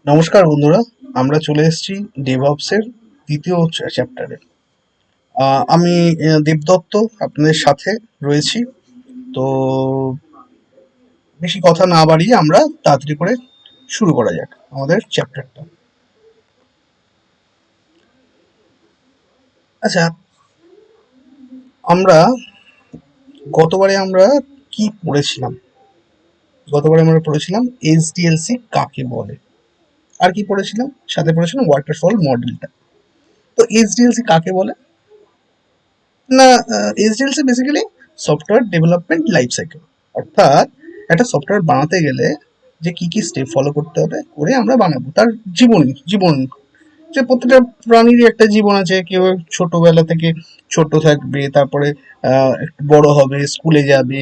নমস্কার বন্ধুরা, আমরা চলে এসেছি ডেভঅপস এর দ্বিতীয় চ্যাপ্টারে। আমি দেবদত্ত আপনাদের সাথে রয়েছি। তো বেশি কথা না বাড়িয়ে আমরা তাড়াতাড়ি করে শুরু করা যাক আমাদের চ্যাপ্টারটা। আচ্ছা, আমরা গতবারে আমরা কি পড়েছিলাম? গতবারে আমরা পড়েছিলাম এইচডিএলসি কাকে বলে, আর কি পড়েছিলাম, সাথে পড়েছিলাম ওয়াটারফল মডেলটা। তো এইচডিএলসি কাকে বলে না, HDLC basically software development life cycle. অর্থাৎ একটা সফটওয়্যার বানাতে গেলে যে কি কি স্টেপ ফলো করতে হবে করে আমরা বানাবো, তার জীবন যে প্রত্যেকটা প্রাণীরই একটা জীবন আছে। কেউ ছোটবেলা থেকে ছোট থাকবে, তারপরে একটু বড় হবে, স্কুলে যাবে।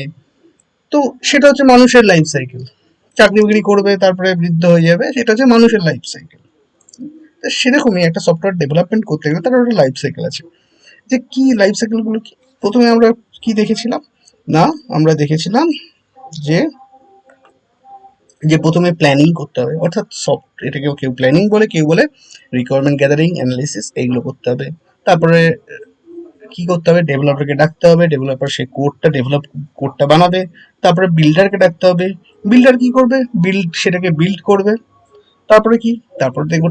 তো সেটা হচ্ছে মানুষের লাইফ সাইকেল। চাকরি বাকরি করবে, তারপরে বৃদ্ধ হয়ে যাবে, সেটা হচ্ছে মানুষের লাইফ সাইকেল। তো সেরকমই একটা সফটওয়্যার ডেভেলপমেন্ট করতে গেলে তার একটা লাইফ সাইকেল আছে। যে কি লাইফ সাইকেল গুলো কি, প্রথমে আমরা কি দেখেছিলাম না, আমরা দেখেছিলাম যে যে প্রথমে প্ল্যানিং করতে হবে। অর্থাৎ সফট এটাকে কেউ প্ল্যানিং বলে, কেউ বলে রিকোয়ারমেন্ট গ্যাদারিং, অ্যানালিসিস, এইগুলো করতে হবে। তারপরে কি করতে হবে, ডেভেলপারকে ডাকতে হবে, ডেভেলপার সেই কোডটা বানাবে। তারপরে বিল্ডারকে ডাকতে হবে, বিল্ডার কি করবে, সেটাকে বিল্ড করবে। তারপরে কি, তারপরে দেখবো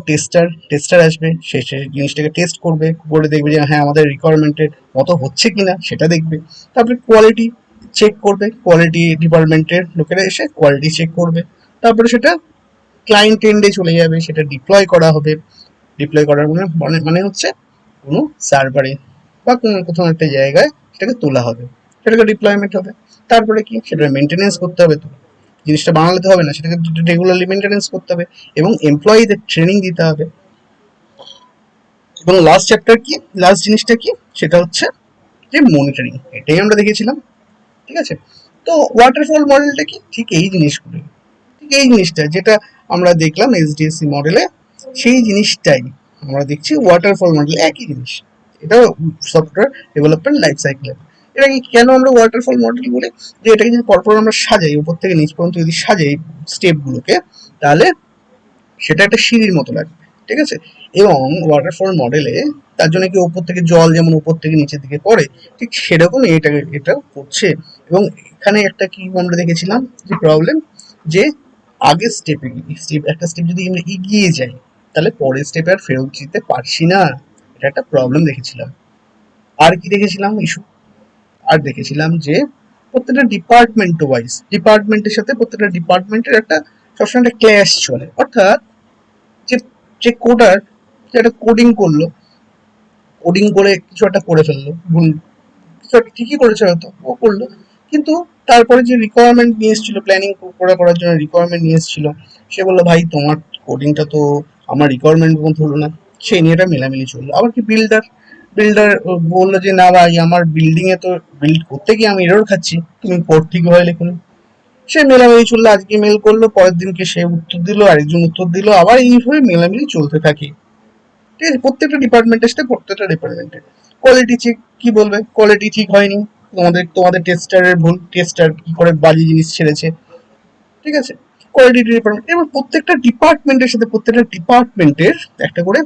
টেস্টার আসবে, সে সে জিনিসটাকে টেস্ট করবে, করে দেখবে যে হ্যাঁ আমাদের রিকোয়ারমেন্টের মতো হচ্ছে কিনা সেটা দেখবে। তারপরে কোয়ালিটি চেক করবে, কোয়ালিটি ডিপার্টমেন্টের লোকেরা এসে কোয়ালিটি চেক করবে। তারপরে সেটা ক্লায়েন্ট এন্ডে চলে যাবে, সেটা ডিপ্লয় করা হবে। ডিপ্লয় করার মানে হচ্ছে কোনো সার্ভারে বা কোনো কোথাও একটা জায়গায় সেটাকে তোলা হবে, সেটাকে ডিপ্লয়মেন্ট হবে। তারপরে কি, সেটা মেনটেনেন্স করতে হবে। তো জিনিসটা বানাতে হবে না, সেটাকে রেগুলারলি মেনটেনেন্স করতে হবে এবং এমপ্লয়ীদের ট্রেনিং দিতে হবে। এবং লাস্ট চ্যাপ্টার কি, লাস্ট জিনিসটা কি, সেটা হচ্ছে যে মনিটরিং। এটাই আমরা দেখেছিলাম, ঠিক আছে। তো ওয়াটারফল মডেলটা কি, ঠিক এই জিনিসগুলো, ঠিক এই জিনিসটা যেটা আমরা দেখলাম এইচডিএসসি মডেলে, সেই জিনিসটাই আমরা দেখছি ওয়াটারফল মডেলে, একই জিনিস। এটা সফটওয়্যার ডেভেলপমেন্ট লাইফ সাইকেল। এটাকে কেন আমরা ওয়াটারফল মডেল বলি, যে এটাকে যদি পরপর আমরা সাজাই, উপর থেকে নিচ পর্যন্ত যদি সাজাই স্টেপগুলোকে, তাহলে সেটা একটা সিঁড়ির মতো লাগবে, ঠিক আছে। এবং ওয়াটারফল মডেলে তার জন্য কি উপর থেকে জল যেমন উপর থেকে নিচের দিকে পড়ে, ঠিক সেরকম এটা পড়ছে। এবং এখানে একটা কি আমরা দেখেছিলাম যে প্রবলেম, যে আগের একটা স্টেপ যদি আমরা এগিয়ে যাই, তাহলে পরের স্টেপে আর ফেরত যেতে পারছি না। এটা একটা প্রবলেম দেখেছিলাম। আর কি দেখেছিলাম ইস্যু, আর দেখেছিলাম যে প্রত্যেকটা ডিপার্টমেন্টের সাথে প্রত্যেকটা ডিপার্টমেন্টের একটা সবসময় একটা ক্ল্যাশ চলে। অর্থাৎ যে যে কোডার, যে একটা কোডিং করলো, কোডিং করে কিছু একটা করে ফেললো ভুল, কিছু একটা ঠিকই করেছে হয়তো, ও করলো, কিন্তু তারপরে যে রিকোয়ারমেন্ট নিয়ে এসেছিল, প্ল্যানিং করার জন্য রিকোয়ারমেন্ট নিয়ে এসেছিল, সে বললো ভাই তোমার কোডিংটা তো আমার রিকোয়ারমেন্ট মতো হলো না। সেই নিয়ে এটা মেলামেলি চললো। আবার কি, বিল্ডার বললো যে না ভাই, আমার বিল্ডিং এ তো বিল্ড করতে গিয়ে আমি এরর খাচ্ছি, তুমি কোড ঠিকভাবে লেখুন। সে মেলামেলি চললো, আজকে মেল করলো, পরের দিনকে সে উত্তর দিল, আরেকজন উত্তর দিল, আবার এইভাবে মেলামেলি চলতে থাকে। ঠিক আছে, প্রত্যেকটা ডিপার্টমেন্টের সাথে প্রত্যেকটা ডিপার্টমেন্টের কোয়ালিটি চেক কি বলবে, কোয়ালিটি ঠিক হয়নি, তোমাদের টেস্টারের ভুল, টেস্টার কি করে বাজে জিনিস ছেড়েছে, ঠিক আছে। কোয়ালিটি ডিপার্টমেন্ট, এবার প্রত্যেকটা ডিপার্টমেন্টের সাথে প্রত্যেকটা ডিপার্টমেন্টের একটা করে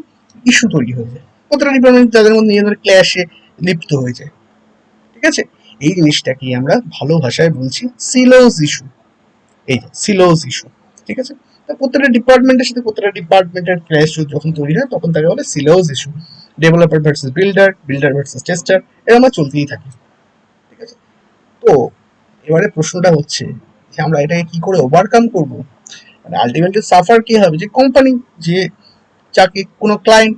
ইস্যু তৈরি হয়ে যায়। প্রত্যেকটা ডিপার্টমেন্ট তাদের মধ্যে নিজেদের ক্ল্যাশে লিপ্ত হয়ে যায়, ঠিক আছে। এই জিনিসটাকে আমরা ভালো ভাষায় বলছি সিলোজ ইস্যু। এই যে সিলোজ ইস্যু, ঠিক আছে। তা প্রত্যেকটা ডিপার্টমেন্টের সাথে প্রত্যেকটা ডিপার্টমেন্টের ক্র্যাশ যখন তৈরি হয়, তখন তাকে বলে silos issue. Developer versus builder, builder versus tester, এরা আমার চলতেই থাকে, ঠিক আছে। তো এবারে প্রশ্নটা হচ্ছে যে আমরা এটাকে কি করে ওভারকাম করব। মানে আলটিমেটলি সাফার কি হবে, যে কোম্পানি, যে যাকে কোনো ক্লায়েন্ট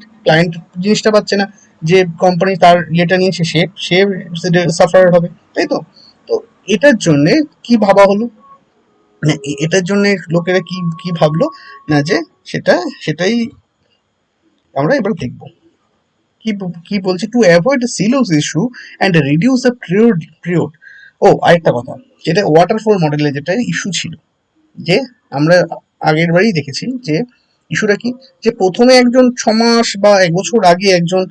জিনিসটা পাচ্ছে না, যে কোম্পানি তার ইয়েটা নিয়েছে, সে সে সাফার হবে, তাই তো। তো এটার জন্য কি ভাবা হলো, মানে এটার জন্য লোকেরা কি কি ভাবলো, না যে সেটাই আমরা এবার দেখবো। কি কি বলছি, to avoid silos issue and reduce the period. ও আরেকটা কথা, যেটা ওয়াটারফল মডেলে যেটা ইস্যু ছিল, যে আমরা আগের বারই দেখেছি যে ইস্যুটা কি, যে প্রথমে একজন 6 মাস বা 1 বছর আগে একজন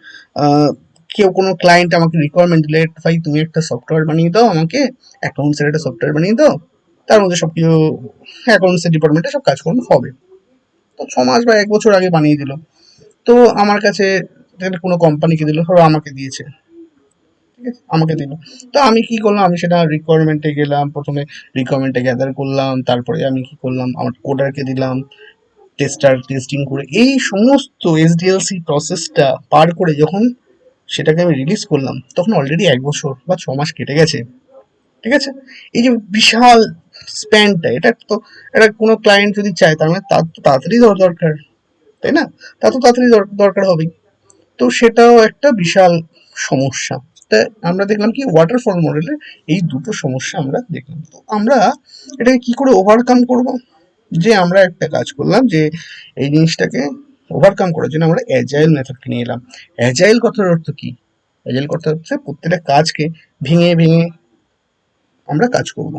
আহ, কেউ কোনো ক্লায়েন্ট আমাকে রিকোয়ারমেন্ট দিলে, ভাই তুমি একটা সফটওয়্যার বানিয়ে দাও আমাকে, অ্যাকাউন্টসের একটা সফটওয়্যার বানিয়ে দাও, তার মধ্যে সবকিছু অ্যাকাউন্টসের ডিপার্টমেন্টে সব কাজকর্ম হবে। তো তো 6 মাস বা 1 বছর আগে বানিয়ে দিল। তো আমার কাছে এটা কোনো কোম্পানিকে দিল, ধরো আমাকে দিয়েছে, ঠিক আছে, আমাকে দিল। তো আমি কি করলাম, আমি সেটা রিকোয়ারমেন্টে গেলাম, প্রথমে রিকোয়ারমেন্টে গ্যাদার করলাম, তারপরে আমি কি করলাম, আমার কোডারকে দিলাম, টেস্টার টেস্টিং করে এই সমস্ত এসডিএলসি প্রসেসটা পার করে যখন সেটাকে আমি রিলিজ করলাম, তখন অলরেডি 1 বছর বা 6 মাস কেটে গেছে। ঠিক আছে, এই যে বিশাল স্প্যানটা, এটা তো এটা কোনো ক্লায়েন্ট যদি চায় তার মানে তার তো তাড়াতাড়ি দরকার, তাই না? তার তো তাড়াতাড়ি দরকার হবেই। তো সেটাও একটা বিশাল সমস্যা। তা আমরা দেখলাম কি ওয়াটারফল মডেলের এই দুটো সমস্যা আমরা দেখলাম। তো আমরা এটাকে কি করে ওভারকাম করব? যে আমরা একটা কাজ করলাম যে এই জিনিসটাকে ওভারকাম করার জন্য আমরা অ্যাজাইল মেথডকে নিয়ে এলাম। অ্যাজাইল কথার অর্থ কি? অ্যাজাইল কথা হচ্ছে প্রত্যেকটা কাজকে ভেঙে ভেঙে আমরা কাজ করব।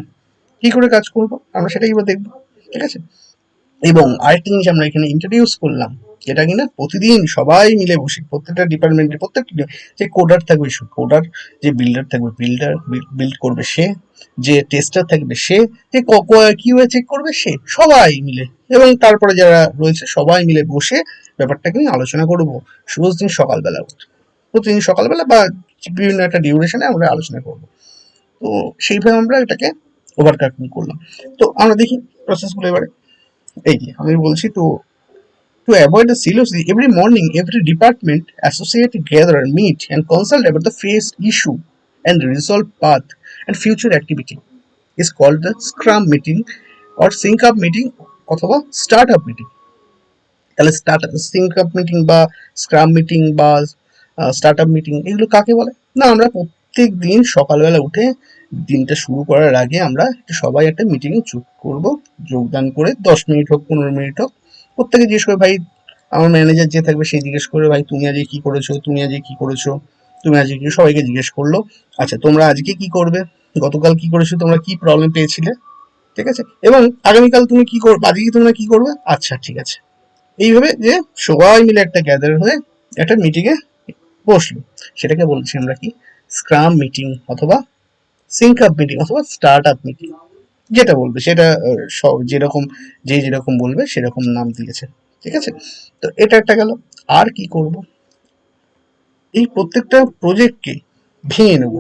কি করে কাজ করব আমরা সেটাই এবার দেখবো। ঠিক আছে, এবং আরেকটা জিনিস আমরা এখানে ইন্ট্রোডিউস করলাম, যেটা কিনা প্রতিদিন সবাই মিলে বসে প্রত্যেকটা ডিপার্টমেন্টে প্রত্যেকটা যে কোডার থাকবে কোডার, যে বিল্ডার থাকবে বিল্ডার বিল্ড করবে সে, যে টেস্টার থাকবে সে, যে কিউএ চেক করবে সে, সবাই মিলে, এবং তারপরে যারা রয়েছে সবাই মিলে বসে ব্যাপারটাকে নিয়ে আলোচনা করব রোজ দিন সকালবেলা, প্রতিদিন সকালবেলা বা বিভিন্ন একটা ডিউরেশনে আমরা আলোচনা করব। তো সেইভাবে আমরা এটাকে ওভারকাম করলাম। তো আমরা দেখি প্রসেসগুলো এবারে। এই যে আমি বলছি, to avoid the silos, every morning every department associate gather, meet and consult about the faced issue and resolve path and future activity is called the scrum meeting or sync up meeting অথবা start up meeting। তাহলে sync up meeting বা scrum meeting বা start up meeting এগুলো কাকে বলে? না, আমরা প্রত্যেক দিন সকালবেলা উঠে দিনটা শুরু করার আগে আমরা সবাই একটা মিটিংয়ে করব, যোগদান করে 10 মিনিট হোক 15 মিনিট হোক, প্রত্যেকে জিজ্ঞেস করে, ভাই আমার ম্যানেজার যে থাকবে সেই জিজ্ঞেস করে, ভাই তুমি আজকে কি করেছো, তুমি আজকে কি করেছো, তুমি আজকে কি, সবাইকে জিজ্ঞেস করলো। আচ্ছা তোমরা আজকে কি করবে, গতকাল কি করেছো, তোমরা কি প্রবলেম পেয়েছিলে, ঠিক আছে, এবং আগামীকাল তুমি কি করবে, আজকে তোমরা কি করবে, আচ্ছা ঠিক আছে। এইভাবে যে সবাই মিলে একটা গ্যাদার হয়ে একটা মিটিং এ বসলো, সেটাকে বলছি আমরা কি স্ক্রাম মিটিং অথবা সিঙ্ক আপ মিটিং অথবা স্টার্ট আপ মিটিং, যেটা বলবে সেটা সব যেরকম, যে যেরকম বলবে সেরকম নাম দিয়েছে। ঠিক আছে, তো এটা একটা গেল। আর কি করব, এই প্রত্যেকটা প্রজেক্টকে ভেঙে নেব,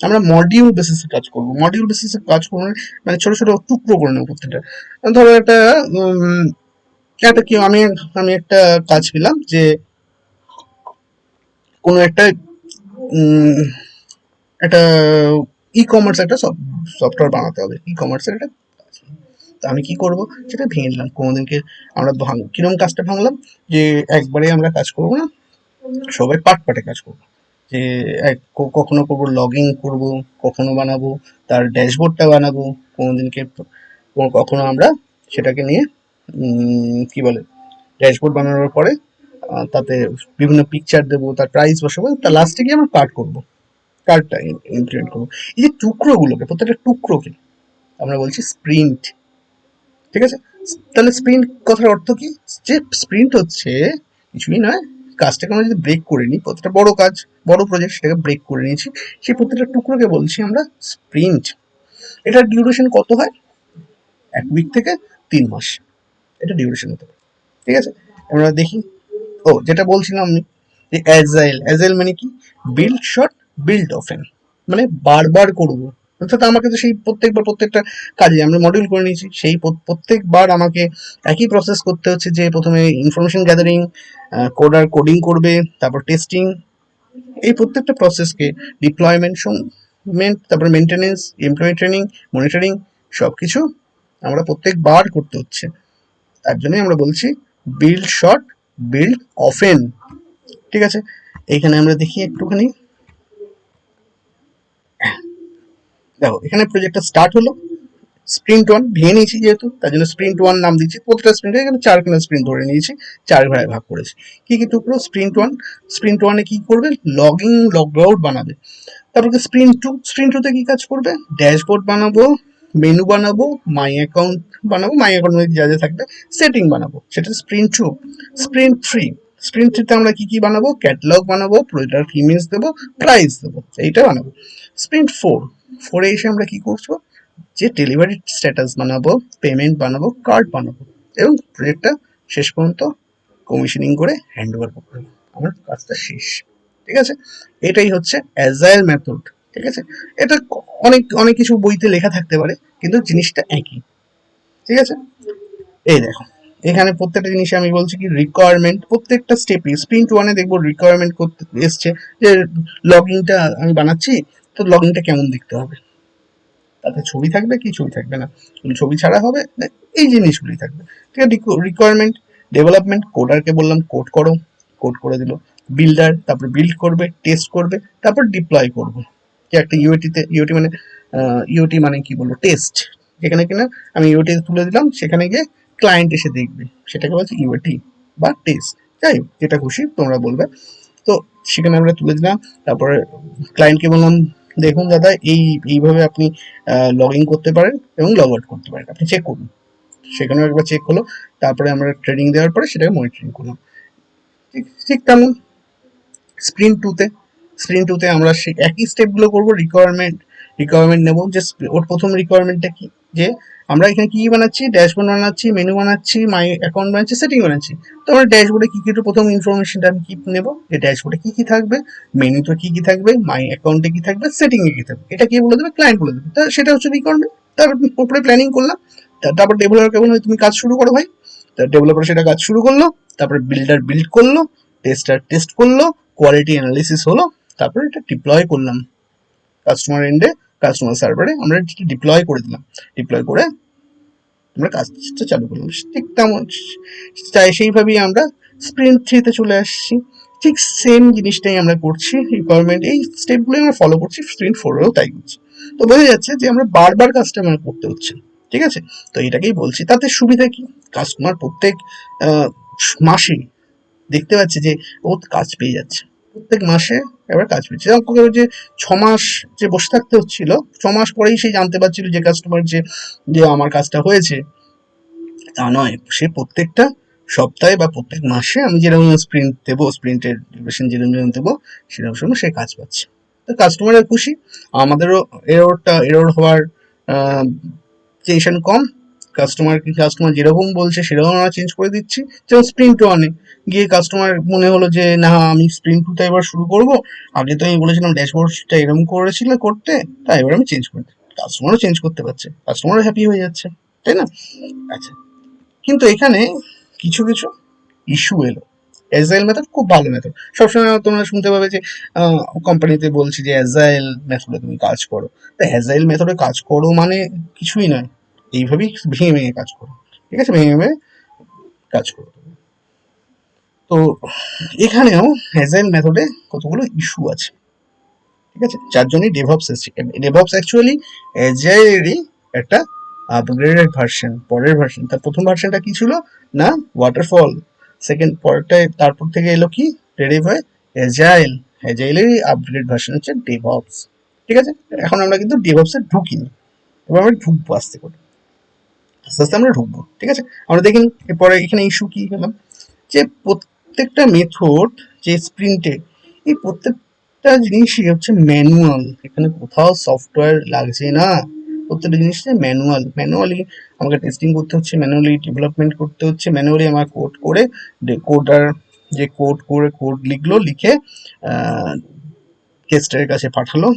আমরা মডিউল বেসিসে কাজ করব। মডিউল বেসিসে কাজ করব মানে ছোট ছোট টুকরো করে নেব প্রত্যেকটা। ধরো একটা একটা কি, আমি একটা কাজ পেলাম যে কোনো একটা উম, একটা ই কমার্স একটা সফটওয়্যার বানাতে হবে, ই কমার্সের একটা কাজ। তো আমি কি করব, সেটা ভেঙে নিলাম কোনোদিনকে। আমরা কিরকম কাজটা ভাঙলাম, যে একবারে আমরা কাজ করবো না, সবাই পার্ট পার্টে কাজ করবো। যে কখনো করবো লগইন করবো, কখনো বানাবো তার ড্যাশবোর্ডটা বানাবো, কোনোদিনকে কখনো আমরা সেটাকে নিয়ে কি বলে ড্যাশবোর্ড বানানোর পরে তাতে বিভিন্ন পিকচার দেবো, তার প্রাইস বসাবো, তার লাস্টে গিয়ে আমরা কার্ড করবো, কার্ডটা ইমপ্লিমেন্ট করবো। এই যে টুকরোগুলোকে, প্রত্যেকটা টুকরোকে আমরা বলছি স্প্রিন্ট। ঠিক আছে, তাহলে স্প্রিন্ট কথার অর্থ কি? যে স্প্রিন্ট হচ্ছে কিছুই নয়, কাজটাকে আমরা যদি ব্রেক করে নিই, প্রত্যেকটা বড় কাজ, বড় প্রজেক্ট, সেটাকে ব্রেক করে নিয়েছি, সেই প্রত্যেকটা টুকরোকে বলছি আমরা স্প্রিন্ট। এটার ডিউরেশন কত হয়? 1 উইক থেকে 3 মাস এটা ডিউরেশন হতে পারে। ঠিক আছে, আমরা দেখি। ও যেটা বলছিলাম আমি, যে অ্যাজাইল, অ্যাজাইল মানে কি, বিল্ড শর্ট বিল্ড অফেন, মানে বারবার করব। অর্থাৎ আমাকে তো সেই প্রত্যেকটা কাজে আমরা মডিউল করে নিয়েছি, সেই প্রত্যেকবার আমাকে একই প্রসেস করতে হচ্ছে, যে প্রথমে ইনফরমেশন গ্যাদারিং, কোডার কোডিং করবে, তারপর টেস্টিং, এই প্রত্যেকটা প্রসেসকে ডিপ্লয়মেন্ট, তারপর মেনটেনেন্স, এমপ্লয়ি ট্রেনিং, মনিটরিং, সবকিছু আমরা প্রত্যেকবার করতে হচ্ছে। তার জন্যই আমরা বলছি বিল্ড শর্ট বিল্ড অফেন। ঠিক আছে, এইখানে আমরা দেখি একটুখানি, দেখো এখানে প্রজেক্টটা স্টার্ট হলো, স্প্রিন্ট ওয়ান ভেঙে নিয়েছি যেহেতু, তার জন্য স্প্রিন্ট ওয়ান নাম দিচ্ছি। প্রতিটা স্প্রিন্টে এখানে 4খানা স্প্রিন্ট ধরে নিয়েছি, 4 ভাগে ভাগ করেছি। কি কি টুকরো? স্প্রিন্ট ওয়ান, স্প্রিন্ট ওয়ানে কি করবে, লগইন লগ আউট বানাবে। তারপর স্প্রিন্ট টু, স্প্রিন্ট টুতে কি কাজ করবে, ড্যাশবোর্ড বানাবো, মেনু বানাবো, মাই অ্যাকাউন্ট বানাবো, মাই অ্যাকাউন্ট যা যা থাকবে সেটিং বানাবো, সেটা sprint two. Sprint three, sprint থ্রিতে আমরা কি কি বানাবো, ক্যাটালগ বানাবো, প্রোডাক্ট ইমেজ দেবো, প্রাইস দেবো, এইটা বানাবো। স্প্রিন্ট ফোর, ফোরে এসে আমরা কি করবো, যে ডেলিভারি স্ট্যাটাস বানাবো, পেমেন্ট বানাবো, কার্ড বানাবো, এবং প্রজেক্টটা শেষ পর্যন্ত কমিশনিং করে হ্যান্ড ওভার করতে হবে, আমার কাজটা শেষ। ঠিক আছে, এটাই হচ্ছে অ্যাজাইল মেথড। ঠিক আছে, এটা অনেক অনেক কিছু বইতে লেখা থাকতে পারে, কিন্তু জিনিসটা একই। ঠিক আছে, এই দেখো এখানে প্রত্যেকটা জিনিসে আমি বলছি কি রিকোয়ারমেন্ট, প্রত্যেকটা স্টেপে স্প্রিন্ট ওয়ানে দেখবো রিকোয়ারমেন্ট করতে এসছে যে লগইনটা আমি বানাচ্ছি, তো লগইনটা কেমন দেখতে হবে, তাতে ছবি থাকবে কি ছবি থাকবে না, ছবি ছাড়া হবে না, এই জিনিসগুলি থাকবে। ঠিক আছে, রিকোয়ারমেন্ট, ডেভেলপমেন্ট, কোডারকে বললাম কোড করো, কোড করে দিল। বিল্ডার তারপর বিল্ড করবে, টেস্ট করবে, তারপর ডিপ্লয় করবো। যে একটা ইউএটিতে, ইউটি মানে ইউটি মানে কি বলবো, টেস্ট, যেখানে কিনা আমি ইউটি তুলে দিলাম, সেখানে গিয়ে ক্লায়েন্ট এসে দেখবে, সেটাকে বলছে ইউটি বা টেস্ট, যাই হোক যেটা খুশি তোমরা বলবে। তো সেখানে আমরা তুলে দিলাম, তারপরে ক্লায়েন্টকে বললাম দেখুন দাদা এইভাবে আপনি লগ ইন করতে পারেন এবং লগ আউট করতে পারেন, আপনি চেক করুন। সেখানেও একবার চেক হলো, তারপরে আমরা ট্রেনিং দেওয়ার পরে সেটাকে মনিটরিং করলাম। ঠিক ঠিক তেমন স্প্রিন্ট টুতে আমরা সেই একই স্টেপগুলো করবো। রিকোয়ারমেন্ট নেবো, যে ওর প্রথম রিকোয়ারমেন্টটা কি, যে আমরা এখানে কি বানাচ্ছি, ড্যাশবোর্ড বানাচ্ছি, মেনু বানাচ্ছি, মাই অ্যাকাউন্ট বানাচ্ছি, সেটিং বানাচ্ছি। তো আমরা ড্যাশবোর্ডে কি কি প্রথম ইনফরমেশনটা আমি কি নেবো, যে ড্যাশবোর্ডে কি কি থাকবে, মেনুতে কি কি থাকবে, মাই অ্যাকাউন্টে কি থাকবে, সেটিং এ কি থাকবে, এটা কি বলে দেবে, ক্লায়েন্ট বলে দেবে। তা সেটা হচ্ছে রিকোয়ারমেন্ট, তার উপরে প্ল্যানিং করলাম। তারপর ডেভেলপারকে বললাম তুমি কাজ শুরু করো ভাই, ডেভেলপার সেটা কাজ শুরু করলো, তারপরে বিল্ডার বিল্ড করলো, টেস্টার টেস্ট করলো, কোয়ালিটি অ্যানালিসিস হলো, তারপরে এটা ডিপ্লয় করলাম কাস্টমার এন্ডে, কাস্টমার সার্ভারে আমরা ডিপ্লয় করে দিলাম। ডিপ্লয় করে আমরা কাজটা চালু করলাম। ঠিক তেমন সেইভাবেই আমরা স্প্রিন্ট থ্রিতে চলে আসছি। ঠিক সেম জিনিসটাই আমরা করছি, রিকোয়ারমেন্ট এই স্টেপগুলো আমরা ফলো করছি, স্প্রিন্ট ফোরেও তাই করছি। তো বোঝা যাচ্ছে যে আমরা বারবার কাজটা আমার করতে হচ্ছে। ঠিক আছে, তো এটাকেই বলছি। তাতে সুবিধা কি, কাস্টমার প্রত্যেক মাসে দেখতে পাচ্ছে যে ও কাজ পেয়ে যাচ্ছে, প্রত্যেক মাসে এবার কাজ পেয়েছে। যে 6 মাস যে বসে থাকতে হচ্ছিল, 6 মাস পরেই সে জানতে পারছিল যে কাস্টমার যে যে আমার কাজটা হয়েছে, তা নয়, সে প্রত্যেকটা সপ্তাহে বা প্রত্যেক মাসে আমি যেরকম স্প্রিন্ট দেবো, স্প্রিন্টের ডিউরেশন যেরকম দেবো, সেরকম সময় সে কাজ পাচ্ছে। তো কাস্টমারের খুশি, আমাদেরও এরর হওয়ার টেনশন কম। কাস্টমার যেরকম বলছে সেরকম আমরা চেঞ্জ করে দিচ্ছি। যেমন স্প্রিন্ট ওয়ানে গিয়ে কাস্টমার মনে হলো যে না আমি স্প্রিন্ট টুতে এবার শুরু করব, আগে তো আমি বলেছিলাম ড্যাশবোর্ডটা এরকম করেছিল করতে, তাই এবার আমি চেঞ্জ করে দিই। কাস্টমারও চেঞ্জ করতে পারছে, কাস্টমারও হ্যাপি হয়ে যাচ্ছে, তাই না? আচ্ছা, কিন্তু এখানে কিছু কিছু ইস্যু এলো। অ্যাজাইল মেথড খুব ভালো মেথড, সবসময় তোমরা শুনতে পাবে যে কোম্পানিতে বলছি যে অ্যাজাইল মেথডে তুমি কাজ করো। তো অ্যাজাইল মেথডে কাজ করো মানে কিছুই নয়, এইভাবেই ভেঙে ভেঙে কাজ করো। ঠিক আছে, ভেঙে ভেঙে কাজ করো। তো এখানেও অ্যাজাইল মেথডে কতগুলো ইস্যু আছে। ঠিক আছে, যার জন্যই ডেভঅপস এসেছে। ডেভঅপস অ্যাকচুয়ালি অ্যাজাইলেরই একটা আপগ্রেডেড ভার্সন, পরের ভার্সন। তার প্রথম ভার্সনটা কি ছিল না, ওয়াটারফল। সেকেন্ড পরেরটায় তারপর থেকে এলো কি, ডেরিভ হয় অ্যাজাইল। অ্যাজাইলেরই আপগ্রেড ভার্সন হচ্ছে ডেভঅপস। ঠিক আছে, এখন আমরা কিন্তু ডেভঅপসে ঢুকিনি, এবার আমরা ঢুকবো আস্তে করে, আস্তে আস্তে আমরা ঢুকবো। ঠিক আছে, আমরা দেখি এরপরে এখানে ইস্যু কি হলাম, যে প্রত্যেকটা মেথড যে স্প্রিন্টে, এই প্রত্যেকটা জিনিসই হচ্ছে ম্যানুয়াল, এখানে কোথাও সফটওয়্যার লাগছে না, প্রত্যেকটা জিনিসটা ম্যানুয়ালি আমাকে টেস্টিং করতে হচ্ছে, ম্যানুয়ালি ডেভেলপমেন্ট করতে হচ্ছে, ম্যানুয়ালি আমার কোড করে, কোডার যে কোড করে কোড লিখলো, লিখে টেস্টারের কাছে পাঠালো,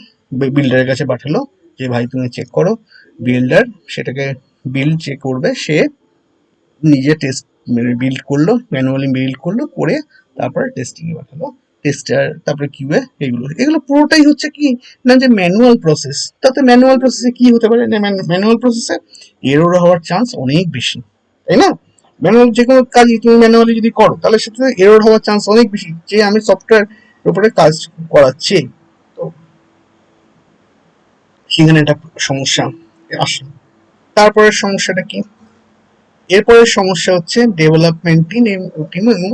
বিল্ডারের কাছে পাঠালো যে ভাই তুমি চেক করো। বিল্ডার সেটাকে বিল্ড যে করবে সে নিজে টেস্ট বিল্ড করলো, ম্যানুয়ালি বিল্ড করলো, করে তারপরে টেস্টিং এ পাঠালো, টেস্টার তারপরে কিউএ, এগুলো এগুলো পুরোটাই হচ্ছে কি না, যে ম্যানুয়াল প্রসেস। তাতে ম্যানুয়াল প্রসেসে কি হতে পারে না, ম্যানুয়াল প্রসেসে এরর হওয়ার চান্স অনেক বেশি, তাই না? ম্যানুয়াল যে কোনো কাজই তুমি ম্যানুয়ালি যদি করো তাহলে সেটাতে এরর হওয়ার চান্স অনেক বেশি, যে আমি সফটওয়্যার উপরে কাজ করাচ্ছি। তো সেখানে একটা সমস্যা আসে। তারপরের সমস্যাটা কি, এরপরের সমস্যা হচ্ছে ডেভেলপমেন্ট টিম এবং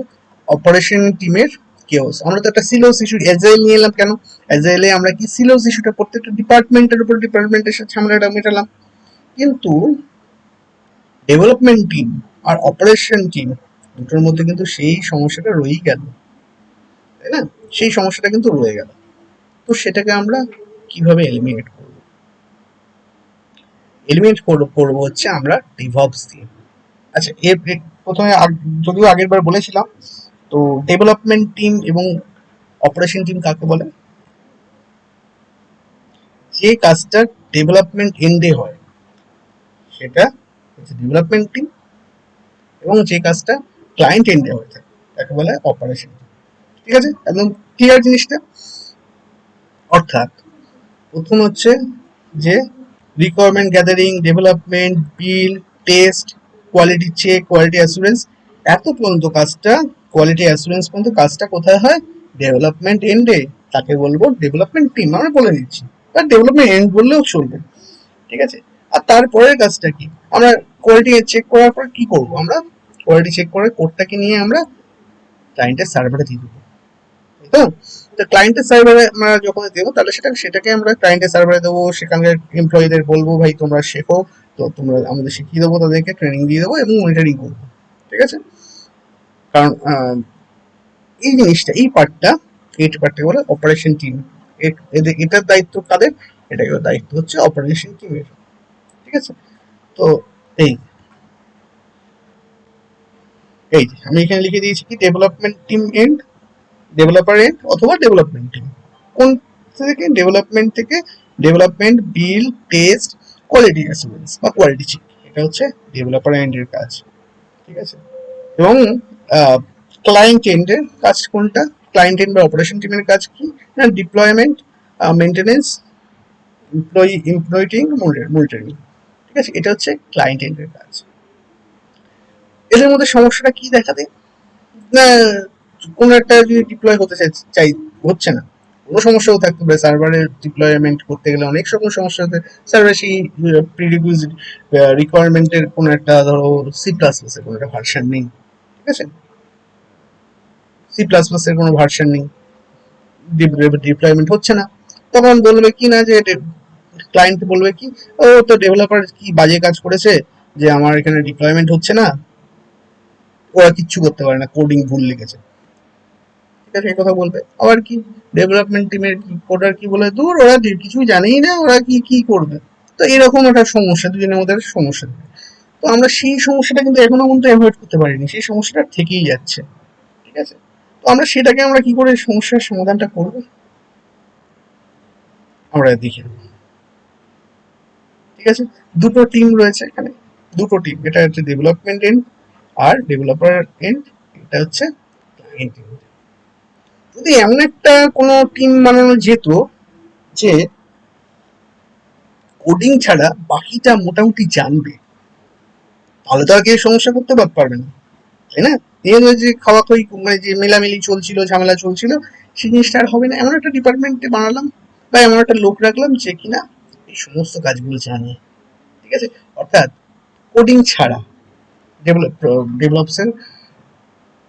অপারেশন টিমের কেওস। আমরা তো একটা সিলোস ইস্যু এজাইল নিয়ে এলাম, কেন এজাইলে আমরা কি সিলোস ইস্যুটা প্রত্যেকটা ডিপার্টমেন্টের উপর ডিপার্টমেন্টের সাথে ঝামেলাটা মেটালাম, কিন্তু ডেভেলপমেন্ট টিম আর অপারেশন টিম দুটোর মধ্যে কিন্তু সেই সমস্যাটা রয়েই গেল, তাই না? সেই সমস্যাটা কিন্তু রয়ে গেল। তো সেটাকে আমরা কিভাবে এলিমিনেট করবো, এলিমিনেট করবো হচ্ছে আমরা ডিভঅপস দিয়ে। আচ্ছা, প্রথমে যদিও আগের বার বলেছিলাম, তো ডেভেলপমেন্ট টিম এবং অপারেশন টিম কাকে বলে? যে কাজটা ডেভেলপমেন্ট এন্ডে হয় সেটা হচ্ছে ডেভেলপমেন্ট টিম, এবং যে কাজটা ক্লায়েন্ট এন্ডে হয়ে থাকে তাকে বলে অপারেশন টিম। ঠিক আছে, একদম ক্লিয়ার জিনিসটা। অর্থাৎ প্রথম হচ্ছে যে requirement gathering, development, build, test, quality check, quality assurance, এত পর্যন্ত কাজটা, কোয়ালিটি অ্যাসুরেন্স পর্যন্ত কাজটা কোথায় হয়? ডেভেলপমেন্ট এন্ডে। তাকে বলবো ডেভেলপমেন্ট টিম, আমরা বলে দিচ্ছি, বা ডেভেলপমেন্ট এন্ড বললেও চলবে। ঠিক আছে, আর তারপরের কাজটা কি? আমরা কোয়ালিটি চেক করার পর কি করব? আমরা কোয়ালিটি চেক করে কোডটাকে নিয়ে আমরা ক্লায়েন্টের সার্ভারে দিয়ে দেবো। তো তো ক্লায়েন্টের সার্ভারে আমরা যখন দেবো, তাহলে সেটাকে আমরা ক্লায়েন্টের সার্ভারে দেবো, সেখানকার এমপ্লয়ীদের বলবো ভাই তোমরা শেখো, তো তোমরা আমাদের শিখিয়ে দেবো, তাদেরকে ট্রেনিং দিয়ে দেবো এবং মনিটরিং করবো। ঠিক আছে, কারণ এই জিনিসটা, এই পার্টটা, এই পার্টটাকে বলে অপারেশন টিম। এটার দায়িত্ব কাদের? এটাকে দায়িত্ব হচ্ছে অপারেশন টিমের। ঠিক আছে, তো এই এই যে আমি এখানে লিখে দিয়েছি কি development team end, developer end অথবা ডেভেলপমেন্ট টিম। কোন থেকে? ডেভেলপমেন্ট থেকে। Development, build, test, quality assurance বা কোয়ালিটি চেক, এটা হচ্ছে ডেভেলপার এন্ডের কাজ। ঠিক আছে, এবং ক্লায়েন্ট এন্ডের কাজ কোনটা? ক্লায়েন্ট এন্ড বা অপারেশন টিমের কাজ কি? না, ডিপ্লয়মেন্ট, মেনটেনেন্স, এমপ্লয়িং, মনিটরিং। ঠিক আছে, এটা হচ্ছে ক্লায়েন্ট এন্ডের কাজ। এদের মধ্যে সমস্যাটা কি দেখা দেয়? না, কোনো একটা যদি ডিপ্লয় হতে চাই, হচ্ছে না, কোনো সমস্যাও থাকতে পারে। সার্ভারে ডিপ্লয়মেন্ট করতে গেলে অনেক রকম সমস্যা হতে, সার্ভারে সেই প্রিরিকুইজিট রিকোয়ারমেন্টের কোনো একটা, ধরো সি প্লাস প্লাস এর কোনো একটা ভার্সন নেই। ঠিক আছে, সি প্লাস প্লাস এর কোনো ভার্সন নেই, ডিপ্লয়মেন্ট হচ্ছে না। তখন বলবে কি না, যে ক্লায়েন্ট বলবে কি, ও তো ডেভেলপার কি বাজে কাজ করেছে যে আমার এখানে ডিপ্লয়মেন্ট হচ্ছে না, ওরা কিচ্ছু করতে পারে না, কোডিং ভুল লিখেছে। ঠিক আছে, এই কথা বলবে। আবার কি ডেভেলপমেন্ট টিমের কোডার কি বলে, দূর ওরা কিছুই জানেই না, ওরা কি কি করবে। তো এরকম একটা সমস্যা, দুজনের মধ্যে একটা সমস্যা। তো আমরা সেই সমস্যাটা কিন্তু এখনো পর্যন্ত অ্যাভয়েড করতে পারিনি, সেই সমস্যাটা থেকেই যাচ্ছে। ঠিক আছে, তো আমরা সেটাকে আমরা কি করে সমস্যার সমাধানটা করবো আমরা দেখে নেব। ঠিক আছে, দুটো টিম রয়েছে এখানে, দুটো টিম, এটা হচ্ছে ডেভেলপমেন্ট এন্ড আর ডেভেলপার এন্ড, এটা হচ্ছে ক্লায়েন্ট এন্ড। যদি এমন একটা কোনো টিম বানানো যেত যে কোডিং ছাড়া বাকিটা মোটামুটি জানবে, তাহলে তো আর কেউ সমস্যা করতে পারবে না, তাই না? এই যে খাওয়া খাওয়ি, মানে যে মেলামেলি চলছিল, ঝামেলা চলছিল, সেই জিনিসটা আর হবে না। এমন একটা ডিপার্টমেন্টে বানালাম বা এমন একটা লোক রাখলাম যে কিনা এই সমস্ত কাজগুলো জানে। ঠিক আছে, অর্থাৎ কোডিং ছাড়া ডেভেলপসের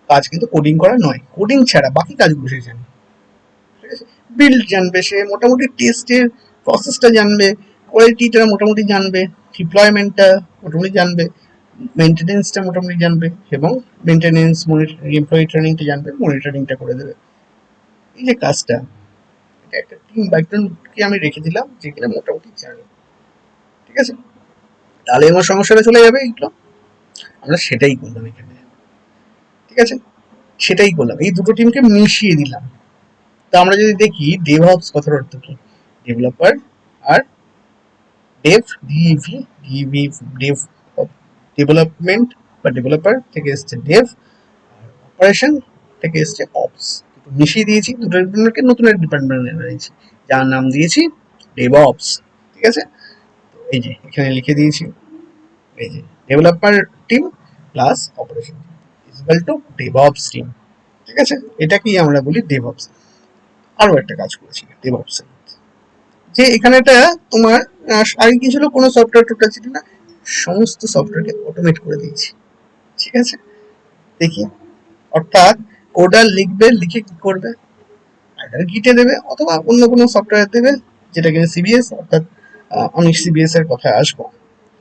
কাজ কিন্তু কোডিং করা নয়, কোডিং ছাড়া বাকি কাজগুলো সে জানে। ঠিক আছে, বিল্ড জানবে সে, মোটামুটি টেস্টের প্রসেসটা জানবে, কোয়ালিটিটা মোটামুটি জানবে, ডিপ্লয়মেন্টটা মোটামুটি জানবে, মেনটেনেন্সটা মোটামুটি জানবে, এবং মেনটেনেন্স, এমপ্লয়ি ট্রেনিংটা জানবে, মনিটরিংটা করে দেবে। এই যে কাজটা, এটা একটা টিম বা একজনকে আমি রেখে দিলাম যেগুলো মোটামুটি জানে। ঠিক আছে, তাহলে আমার সমস্যাটা চলে যাবে এইগুলো। আমরা সেটাই করলাম এখানে। ঠিক আছে, সেটাই করলাম, এই দুটো টিমকে মিশিয়ে দিলাম। তো আমরা যদি দেখি ডেভঅপস কথার অর্থ কি? ডেভেলপার আর dev, DV, DV, dev, development বা ডেভেলপার থেকে এসছে ডেভ, আর অপারেশন থেকে এসছে অপস। মিশিয়ে দিয়েছি দুটো ডিপার্টমেন্টকে, নতুন একটা ডিপার্টমেন্ট এনেছি যার নাম দিয়েছি ডেভঅপস। ঠিক আছে, এই যে এখানে লিখে দিয়েছি, এই যে developer team plus operation team is equal to DevOps team. ঠিক আছে, এটাকেই আমরা বলি ডেভঅপস। আরো একটা কাজ করেছি ডেভঅপস, যে এখানেটা তোমার আগে কি ছিল, কোনো সফটওয়্যার টোটাল ছিল না, সমস্ত সফটওয়্যারকে অটোমেট করে দিয়েছি। ঠিক আছে, দেখি, অর্থাৎ কোডার লিখবে, লিখে কি করবে, আইদার গিটে দেবে অথবা অন্য কোনো সফটওয়্যার দেবে, যেটা কিনা সিবিএস, অর্থাৎ আমি সিবিএস এর কথায় আসবো।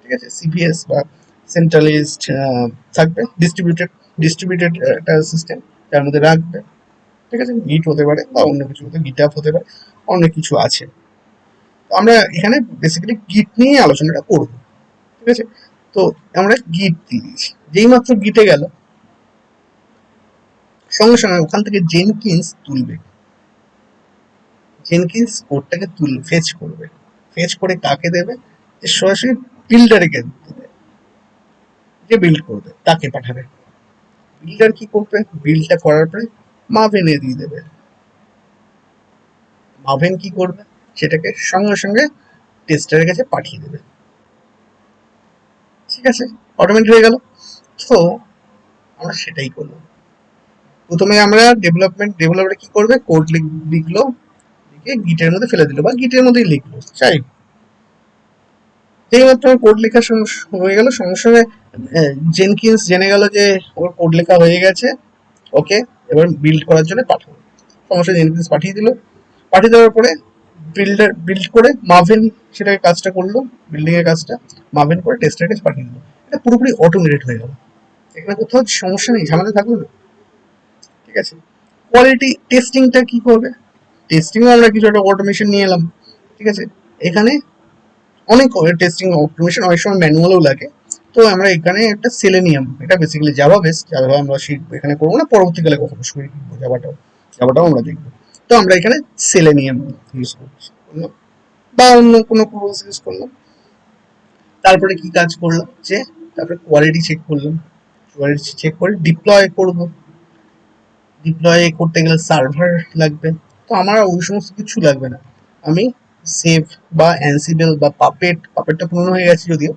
ঠিক আছে, সিবিএস বা সেন্ট্রালাইজড থাকবে, ডিস্ট্রিবিউটেড একটা সিস্টেম যার মধ্যে রাখবে। ঠিক আছে, গিট হতে পারে বা অন্য কিছু হতে, গিটআপ হতে পারে, অনেক কিছু আছে। আমরা এখানে বেসিক্যালি গিট নিয়ে আলোচনাটা করব। ঠিক আছে, তো আমরা গিট দিয়ে দিয়েছি, যেই মাত্র গিটে গেল সঙ্গে সঙ্গে ওখান থেকে জেনকিন্স তুলবে, জেনকিন্স কোডটাকে ফেচ করবে, ফেচ করে কাকে দেবে, যে সরাসরি বিল্ডারকে দেবে, যে বিল্ড করবে তাকে পাঠাবে। বিল্ডার কি করবে, বিল্ডটা করার পরে মাভেনে দিয়ে দেবে, মাভেন কি করবে, সেটাকে সঙ্গে সঙ্গে টেস্টারের কাছে পাঠিয়ে দেবে। ঠিক আছে, অটোমেটিক হয়ে গেল। তো আমরা সেটাই করলাম। প্রথমে আমরা ডেভেলপার কি করবে, কোড লিখলো, লিখে গিটের মধ্যে ফেলে দিল বা গিটের মধ্যেই লিখলো, চাই যেই মাত্র কোড লেখা হয়ে গেল সঙ্গে সঙ্গে জেনকিন্স জেনে গেল যে ওর কোড লেখা হয়ে গেছে, ওকে এবার বিল্ড করার জন্য পাঠাবো, সমস্যা জেনকিন্স পাঠিয়ে দিল। পাঠিয়ে দেওয়ার পরে বিল্ড করে মাভেন সেটাকে কাজটা করলো, বিল্ডিং এর কাজটা মাভেন করে টেস্টের কাছে পাঠিয়ে দিল। এটা পুরোপুরি অটোমেটেড হয়ে গেল, এখানে কোথাও সমস্যা নেই, ঝামেলা থাকলো না। ঠিক আছে, কোয়ালিটি টেস্টিংটা কি করবে, টেস্টিংও আমরা কিছু একটা অটোমেশন নিয়ে এলাম। ঠিক আছে, এখানে অনেক টেস্টিং অটোমেশন অনেক সময় ম্যানুয়ালও লাগে। তো আমরা এখানে একটা সেলেনিয়াম, এটা বেসিক্যালি জাভা বেস, জাভা আমরা শিখবো এখানে করবো না, পরবর্তীকালে কখনো শিখবো জাভাটাও আমরা দেখবো। তো আমরা এখানে সেলেনিয়াম ইউজ করছি বা অন্য কোনো টুলস ইউজ করলাম। তারপরে কি কাজ করলাম, যে তারপরে কোয়ালিটি চেক করলাম, কোয়ালিটি চেক করে ডিপ্লয় করব। ডিপ্লয় করতে গেলে সার্ভার লাগবে, তো আমার ওই সমস্ত কিছু লাগবে না, আমি সেভ বা অ্যানসিবল বা পাপেটটা পুরনো হয়ে গেছে যদিও,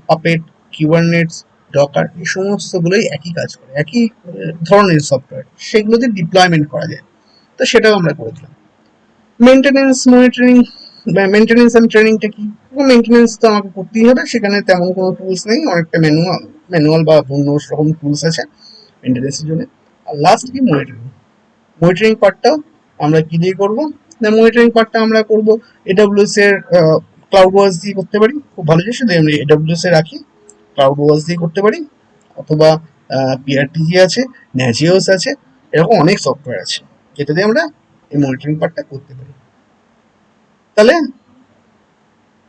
পাপেট, কিউবারনেটস, ডকার এই সমস্তগুলোই একই কাজ করে, একই ধরনের সফটওয়্যার, সেগুলোতে ডিপ্লয়মেন্ট করা যায়। তো সেটাও আমরা করে দিলাম। মেনটেনেন্স মনিটরিং, মেনটেনেন্স এন্ড ট্রেনিংটা কি, মেনটেনেন্স তো আমাকে করতেই হবে, সেখানে তেমন কোনো টুলস নেই, অনেকটা ম্যানুয়াল বা অন্য রকম টুলস আছে মেনটেনেন্সের জন্য। আর লাস্ট কি, মনিটরিং, মনিটরিং পার্টটাও আমরা কি দিয়ে করবো না, মনিটরিং পার্টটা আমরা করবো এডব্লিউএস এর ক্লাউড ওয়াচ দিয়ে করতে পারি, খুব ভালো জিনিস, যদি আমরা এডব্লিউএস এ রাখি ক্লাউড ওয়াচ দিয়ে করতে পারি, অথবা পিআরটিজি আছে, ন্যাজিওস আছে, এরকম অনেক সফটওয়্যার আছে যেটা দিয়ে আমরা এই মনিটরিং পার্টটা করতে পারি। তাহলে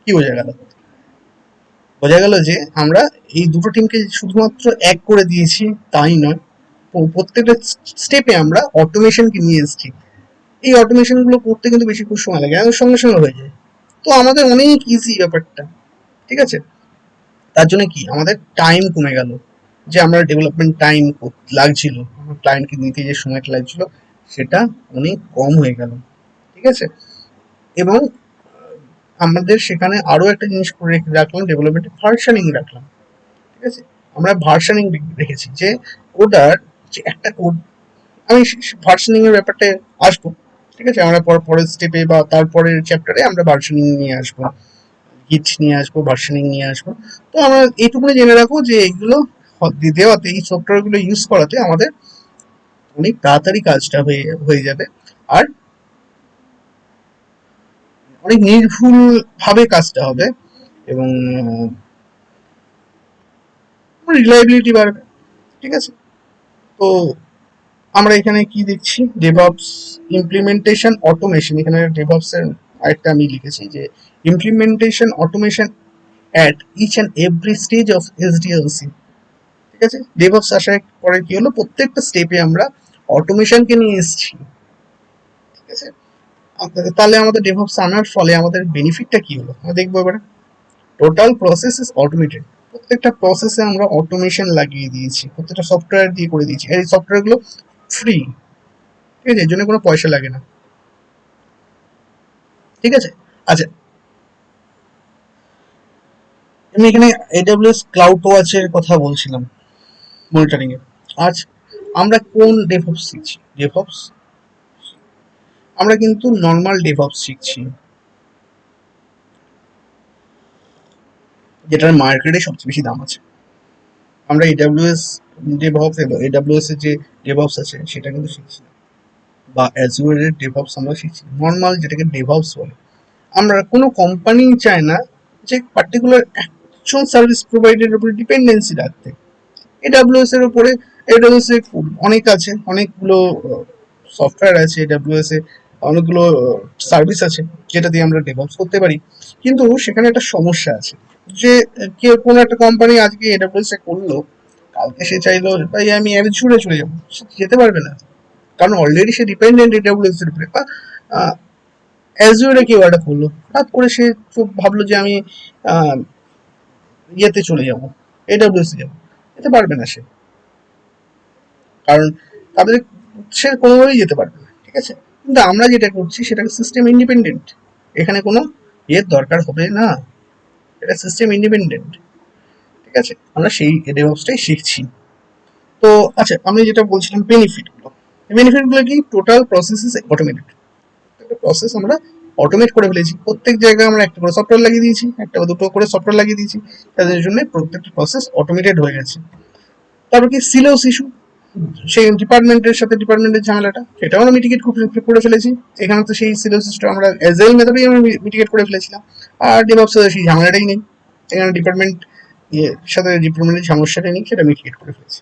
কি বোঝা গেল, বোঝা গেল যে আমরা এই দুটো টিমকে শুধুমাত্র এক করে দিয়েছি তাই নয়, প্রত্যেকটা স্টেপে আমরা অটোমেশনকে নিয়ে এসেছি। এই অটোমেশন গুলো করতে কিন্তু বেশি খুব সময় লাগে, আমাদের সঙ্গে সঙ্গে হয়ে যায়, তো আমাদের অনেক ইজি ব্যাপারটা। ঠিক আছে, তার জন্য কি আমাদের টাইম কমে গেল, যে আমরা ডেভেলপমেন্ট টাইম লাগছিল, আমার ক্লায়েন্টকে নিতে যে সময়টা লাগছিল সেটা অনেক কম হয়ে গেল। ঠিক আছে, এবং আমাদের সেখানে আরো একটা জিনিস করে রাখলাম, ডেভেলপমেন্টে ভার্সনিং রাখলাম। ঠিক আছে, আমরা ভার্সনিং রেখেছি, যে ওটার যে একটা কোড, আমি ভার্সনিং এর ব্যাপারটা আসবো। ঠিক আছে, আমরা পরের স্টেপে বা তারপরের চ্যাপ্টারে আমরা ভার্সনিং নিয়ে আসবো, গিট নিয়ে আসবো, ভার্সনিং নিয়ে আসবো। তো আমরা এইটুকুনি জেনে রাখবো যে এইগুলো দেওয়াতে, এই সফটওয়্যার গুলো ইউজ করাতে আমাদের অনেক তাড়াতাড়ি কাজটা হয়ে হয়ে যাবে, আর অনেক নির্ভুল ভাবে কাজটা হবে, এবং রিলায়েবিলিটি বাড়বে। ঠিক আছে, তো আমরা এখানে কি দেখছি, ডেভঅপস ইমপ্লিমেন্টেশন অটোমেশন, এখানে ডেভঅপস এর আরেকটা আমি লিখেছি যে implementation automation at each and every stage of SDLC। ঠিক আছে, ডেভঅপস আসার পরে কি হলো, প্রত্যেকটা স্টেপে আমরা অটোমেশনকে নিয়ে এসেছি। ঠিক আছে, তাহলে আমাদের ডেভঅপস আনার ফলে আমাদের বেনিফিটটা কি হলো আমরা দেখবো এবারে। টোটাল প্রসেস ইজ অটোমেটেড, প্রত্যেকটা প্রসেসে আমরা অটোমেশন লাগিয়ে দিয়েছি, প্রত্যেকটা সফটওয়্যার দিয়ে করে দিয়েছি, আর এই সফটওয়্যার গুলো ফ্রি। ঠিক আছে, এর জন্য কোনো পয়সা লাগে না। ঠিক আছে, আচ্ছা, আমি এখানে AWS ক্লাউড ওয়াচের কথা বলছিলাম মনিটরিং এ। আজ আমরা কোন ডেভঅপস শিখছি, ডেভঅপস আমরা কিন্তু নর্মাল ডেভঅপস শিখছি, যেটার মার্কেটে সবচেয়ে বেশি দাম আছে। আমরা AWS ডেভঅপস এবং AWS এর যে ডেভঅপস আছে সেটা কিন্তু শিখছি না, বা অ্যাজুর এর ডেভঅপস আমরা শিখছি, নর্মাল যেটাকে ডেভঅপস বলে। আমরা কোনো কোম্পানি চায় না যে পার্টিকুলার একজন সার্ভিস প্রোভাইডারের উপরে ডিপেন্ডেন্সি রাখতে। এডাব্লিউএস এর উপরে, এডাব্লিউএস এ অনেক আছে, অনেকগুলো সফটওয়্যার আছে এডাব্লিউএস এ, অনেকগুলো সার্ভিস আছে যেটা দিয়ে আমরা ডেভেলপ করতে পারি, কিন্তু সেখানে একটা সমস্যা আছে, যে কেউ কোনো একটা কোম্পানি আজকে এডব্লিউএস এ করলো, কালকে সে চাইলো ভাই আমি অ্যাজুরে চলে যাবো, সে যেতে পারবে না, কারণ অলরেডি সে ডিপেন্ডেন্ট এডব্লিউএস এর উপরে। বা অ্যাজুরে কেউ একটা করলো, হঠাৎ করে সে খুব ভাবলো যে আমি আহ, ইয়েতে চলে যাবো, এডব্লিউএস এ যাবো, যেতে পারবে না সে, কারণ তাদের সে কোনোভাবেই যেতে পারবে না, ঠিক আছে। কিন্তু আমরা যেটা করছি সেটা সিস্টেম ইন্ডিপেন্ডেন্ট, এখানে কোনো ইয়ের দরকার হবে না, এটা সিস্টেম ইন্ডিপেন্ডেন্ট, ঠিক আছে। আমরা সেই ডেভঅপসটাই শিখছি। তো আচ্ছা, আমি যেটা বলছিলাম বেনিফিট গুলো কি, টোটাল প্রসেস ইজ অটোমেটেড, একটা প্রসেস আমরা অটোমেট করে ফেলেছি, প্রত্যেক জায়গায় আমরা একটা করে সফটওয়্যার লাগিয়ে দিয়েছি, একটা বা দুটো করে সফটওয়্যার লাগিয়ে দিয়েছি, তাদের জন্য প্রত্যেকটা প্রসেস অটোমেটেড হয়ে গেছে। তারপর কি সিলোস ইস্যু, সেই ডিপার্টমেন্টের সাথে ডিপার্টমেন্টের ঝামেলাটা, সেটাও আমরা মিটিগেট করে ফেলেছি। এখানে তো সেই সিলোসিসটা আমরা এজেল মেথডেই আমরা মিটিগেট করে ফেলেছিলাম। আর ডেভঅপস সেই ঝামেলাটাই নেই, এখানে সাথে ডিপার্টমেন্টের সমস্যাটা নেই, সেটা মিটিগেট করে ফেলেছি।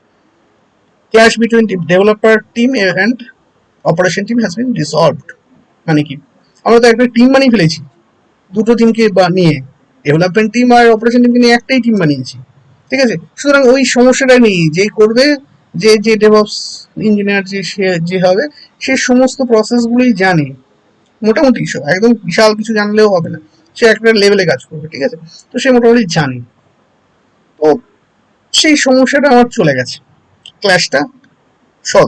Clash between developer team and operation team has been resolved. মানে কি, আমরা তো একটা টিম বানিয়ে ফেলেছি, দুটো টিমকে নিয়ে, ডেভেলপমেন্ট টিম আর অপারেশন টিমকে নিয়ে একটাই টিম বানিয়েছি, ঠিক আছে। সুতরাং ওই সমস্যাটা নেই, যে করবে, যে ডেভঅপস ইঞ্জিনিয়ার যে হবে, সে সমস্ত প্রসেসগুলোই জানে মোটামুটি, একদম বিশাল কিছু জানলেও হবে না, সে একটা লেভেলে কাজ করবে, ঠিক আছে। তো সে মোটামুটি জানে। তো সেই সমস্যাটা আমার চলে গেছে, ক্ল্যাশটা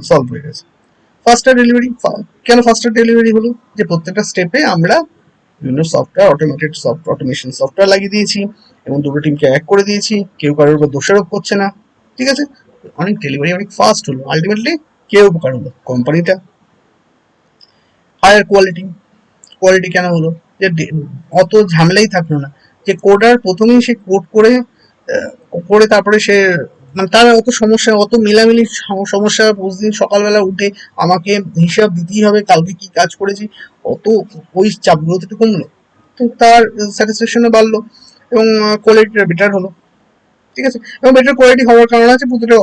সলভ হয়ে গেছে। ফাস্টার ডেলিভারি, কেন ফাস্টার ডেলিভারি হলো, যে প্রত্যেকটা স্টেপে আমরা বিভিন্ন সফটওয়্যার, অটোমেশন সফটওয়্যার লাগিয়ে দিয়েছি, এবং দুটো টিমকে এক করে দিয়েছি, কেউ কারোর উপর দোষারোপ করছে না, ঠিক আছে। অনেক ডেলিভারি অনেক ফাস্ট হলো, আলটিমেটলি কেউ উপকার হলো, কোম্পানিটা। হায়ার কোয়ালিটি, কোয়ালিটি কেন হলো, যে অত ঝামেলাই থাকলো না, যে কোডার প্রথমেই সে কোড করে তারপরে সে, মানে তার অত সমস্যা, অত মিলামিলি সমস্যা, প্রতিদিন সকালবেলা উঠে আমাকে হিসাব দিতেই হবে কালকে কি কাজ করেছি, অত ওই চাপগুলো তো একটু কমলো, তো তার স্যাটিসফ্যাকশনও বাড়লো, এবং কোয়ালিটিটা বেটার হলো, ঠিক আছে। এবং বেটার কোয়ালিটি হওয়ার কারণ আছে, প্রতিটা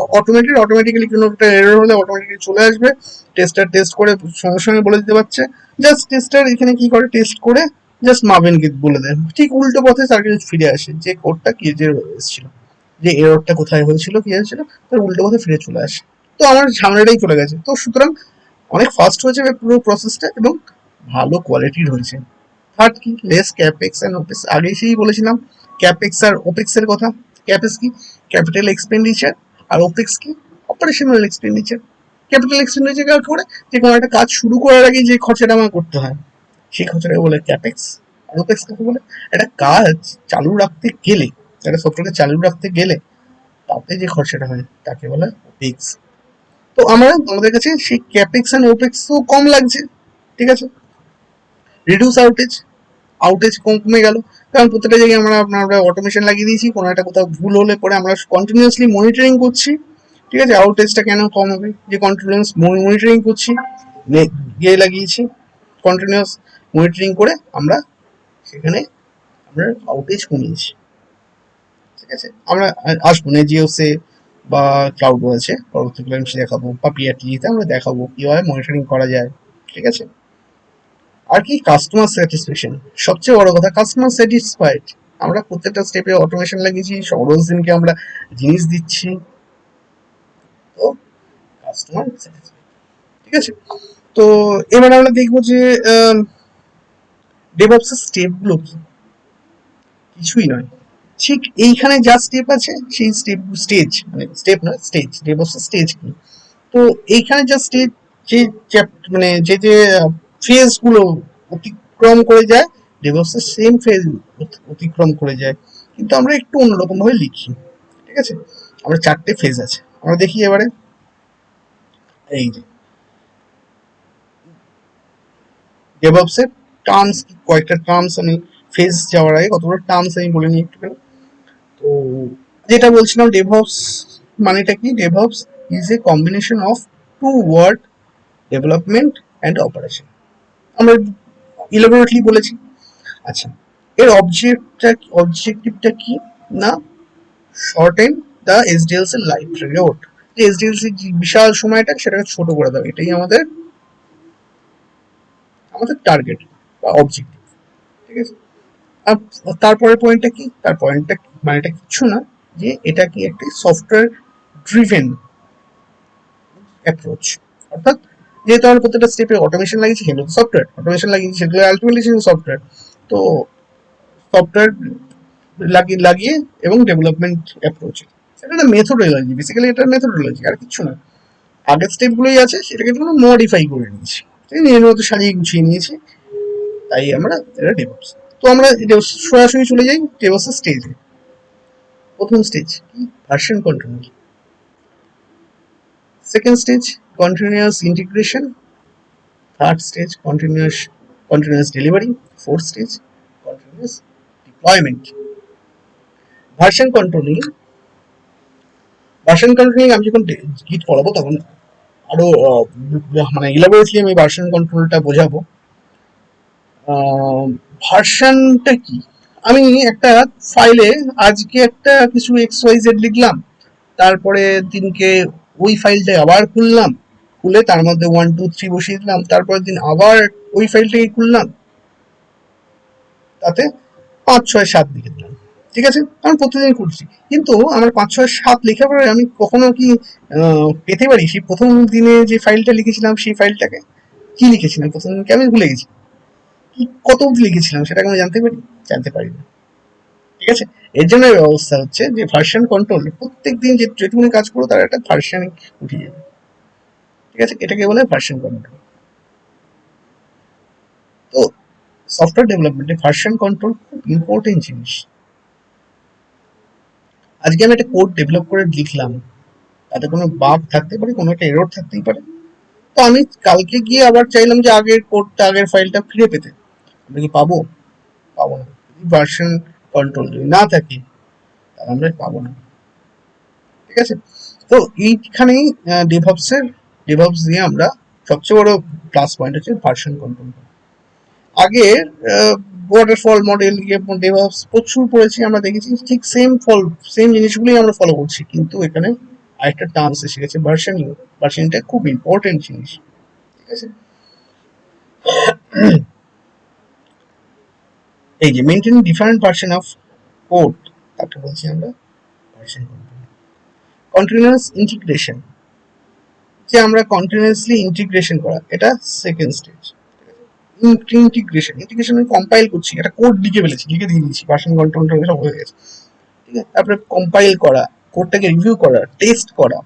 অটোমেটিক্যালি কোনো একটা এরর হলে অটোমেটিক্যালি চলে আসবে, টেস্টার টেস্ট করে সঙ্গে সঙ্গে বলে দিতে পারছে। জাস্ট টেস্টার এখানে কি করে, টেস্ট করে জাস্ট মার্ভিনকে বলে দেয়, ঠিক উল্টো পথে তার কাছে ফিরে আসে, যে কোডটা কি যে এসেছিল, যে এররটা কোথায় হয়েছিল, কি হয়েছিল, তার উল্টো পথে ফিরে চলে আসে। তো আমার ঝামেলাটাই চলে গেছে। তো সুতরাং অনেক ফাস্ট হয়েছে পুরো প্রসেসটা, এবং ভালো কোয়ালিটির হয়েছে। থার্ড কি, লেস ক্যাপেক্স এন্ড ওপেক্স, আগে সেই বলেছিলাম ক্যাপেক্স আর ওপেক্স এর কথা। ক্যাপেক্স কি, ক্যাপিটাল এক্সপেন্ডিচার, আর ওপেক্স কি, অপারেশনাল এক্সপেন্ডিচার। ক্যাপিটাল এক্সপেন্ডিচার কাজ করে, যে কোনো একটা কাজ শুরু করার আগে যে খরচাটা আমার করতে হয়, সেই খরচাটাকে বলে ক্যাপেক্স। আর ওপেক্স কাকে বলে, একটা কাজ চালু রাখতে গেলে, একটা সফটওয়্যারকে চালু রাখতে গেলে তাতে যে খরচাটা হয় তাকে বলে ওপেক্স। তো আমাদের কাছে সেই ক্যাপেক্স এন্ড ওপেক্স তো কম লাগছে, ঠিক আছে। রিডিউস আউটেজ, আউটেজ কমে গেল, কারণ প্রত্যেকটা জায়গায় আমরা অটোমেশন লাগিয়ে দিয়েছি, কোনো একটা কোথাও ভুল হলে পরে আমরা কন্টিনিউয়াসলি মনিটরিং করছি, ঠিক আছে। আউটেজটা কেন কম হবে, যে কন্টিনিউয়াস মনিটরিং করছি, গিয়ে লাগিয়েছি, কন্টিনিউয়াস মনিটরিং করে আমরা সেখানে আমরা আউটেজ কমিয়েছি, ঠিক আছে। আমরা আসবো না জিওসে বা ক্লাউড আছে, পরবর্তীকালে আমি দেখাবো, বা পিআরটিতে আমরা দেখাবো কিভাবে মনিটরিং করা যায়, ঠিক আছে। আর কি, কাস্টমার স্যাটিসফ্যাকশন, সবচেয়ে বড় কথা, কাস্টমার স্যাটিসফাইড। আমরা প্রত্যেকটা স্টেপে অটোমেশন লাগিয়েছি, রোজ দিনকে আমরা জিনিস দিচ্ছি, তো কাস্টমার স্যাটিসফাইড, ঠিক আছে। তো এবার আমরা দেখবো যে ডেভঅপস এর স্টেপ গুলো কি, কিছুই নয়, ঠিক এইখানে যা স্টেপ আছে সেই স্টেজ, মানে স্টেপ নয় স্টেজ, ডেভঅপস এর স্টেজ কি, তো এইখানে যা স্টেজ, যে মানে যে ফেজ গুলো অতিক্রম করে যায়, ডেভঅপস এর সেম ফেজ অতিক্রম করে যায়, কিন্তু আমরা একটু অন্যরকম ভাবে লিখি, ঠিক আছে। আমরা চারটে ফেজ আছে, আমরা দেখি এবারে। এই যে ডেভঅপস এর টার্মস, কয়েকটা টার্মস আমি ফেজ যাওয়ার আগে কতগুলো টার্মস আমি বলে নিই একটু। তো যেটা বলছিলাম, ডেভঅপস মানেটা কি, DevOps is a combination of two word, development and operation, আমরা ইলাবোরেটলি বলেছি। আচ্ছা, এর অবজেক্টিভটা কি, না শর্টেন দ্য এসডিএলসি এর লাইফ পিরিয়ড, যে এসডিএলসি বিশাল সময়টা সেটাকে ছোট করে দাও, এটাই আমাদের আমাদের টার্গেট বা অবজেক্টিভ, ঠিক আছে। আর তারপরের পয়েন্টটা কি, তার পয়েন্টটা মানে এটা কিছু না, যে এটা কি একটা সফটওয়্যার ড্রিভেন অ্যাপ্রোচ। অর্থাৎ যেহেতু আমার প্রত্যেকটা স্টেপে অটোমেশন লাগিয়েছি, সেগুলো তো সফটওয়্যার, অটোমেশন লাগিয়েছি সেগুলো আলটিমেটলি সেগুলো সফটওয়্যার। তো সফটওয়্যার লাগিয়ে লাগিয়ে এবং ডেভেলপমেন্ট অ্যাপ্রোচ, এটা একটা মেথোডোলজি, বেসিক্যালি এটা মেথোডোলজি আর কিছু না। আগের স্টেপগুলোই আছে, সেটাকে একটু মডিফাই করে নিয়েছি, নিজের মতো সাজিয়ে গুছিয়ে নিয়েছি, তাই আমরা এটা ডেভঅপস। তো আমরা সরাসরি চলে যাই ডেভঅপস স্টেজে। প্রথম স্টেজ কি? Version control. Second stage continuous integration. Third stage continuous delivery. Fourth stage continuous deployment. Version controlling, আমি যখন গিট করাবো তখন আরো মানে ইলাবোরেটলি আমি ভার্সন কন্ট্রোলটা বোঝাবো। ভার্সনটা কি? আমি একটা ফাইলে আজকে একটা কিছু এক্স ওয়াই জেড লিখলাম, তারপরে দিনকে ওই ফাইলটা আবার খুললাম, খুলে তার মধ্যে 1 2 3 বসিয়ে দিলাম, তারপরের দিন আবার ওই ফাইলটাকে খুললাম, তাতে 5 6 7 লিখে দিলাম। ঠিক আছে, আমি প্রতিদিন করছি, কিন্তু আমার 5 6 7 লেখার পরে আমি কখনো কি পেতে পারি সেই প্রথম দিনে যে ফাইলটা লিখেছিলাম সেই ফাইলটাকে? কি লিখেছিলাম প্রথম দিনকে আমি ভুলে গেছি, কি কত অব্দি লিখেছিলাম সেটাকে আমি জানতে পারি? জানতে পারি না। ঠিক আছে, এর জন্য ব্যবস্থা হচ্ছে যে ভার্সন কন্ট্রোল, প্রত্যেক দিন যেটুকুনি কাজ করো তার একটা ভার্সন উঠে যাবে। ঠিক আছে, এটাকে বলে ভার্সন কন্ট্রোল। তো সফটওয়্যার ডেভেলপমেন্টে ভার্সন কন্ট্রোল খুব ইম্পর্টেন্ট জিনিস। আজকে আমি একটা কোড ডেভেলপ করে লিখলাম, তাতে কোনো বাগ থাকতে পারে, কোনো একটা এরর থাকতেই পারে। তো আমি কালকে গিয়ে আবার চাইলাম যে আগের কোডটা, আগের ফাইলটা ফিরে পেতে, আমরা কি পাবো? পাবো না। ভার্সন কন্ট্রোল যদি না থাকে তাহলে আমরা পাবো না। ঠিক আছে, তো এইখানেই ডেভঅপস দিয়ে আমরা সবচেয়ে বড় প্লাস পয়েন্ট হচ্ছে ভার্সন কন্ট্রোল। আগে ওয়াটারফল মডেল ডেভঅপস প্রচুর পড়েছি, আমরা দেখেছি ঠিক সেম জিনিসগুলোই আমরা ফলো করছি, কিন্তু এখানে আরেকটা টার্মস এসে গেছে, ভার্সনিং। ভার্সনিংটা খুব ইম্পর্টেন্ট জিনিস। ঠিক আছে, এই যে maintain different version of code, তাকে বলছি আমরা ভার্সন কন্ট্রোল। কন্টিনিউয়াস ইন্টিগ্রেশন, যে আমরা কন্টিনিউয়াসলি ইন্টিগ্রেশন করা, এটা সেকেন্ড স্টেজ। ইন্টিগ্রেশন কম্পাইল করছি, একটা কোড লিখে ফেলেছি, লিখে দিয়ে দিয়েছি, ভার্সন কন্ট্রোলটা সব হয়ে গেছে। ঠিক আছে, তারপরে কম্পাইল করা, কোডটাকে রিভিউ করা, টেস্ট করা,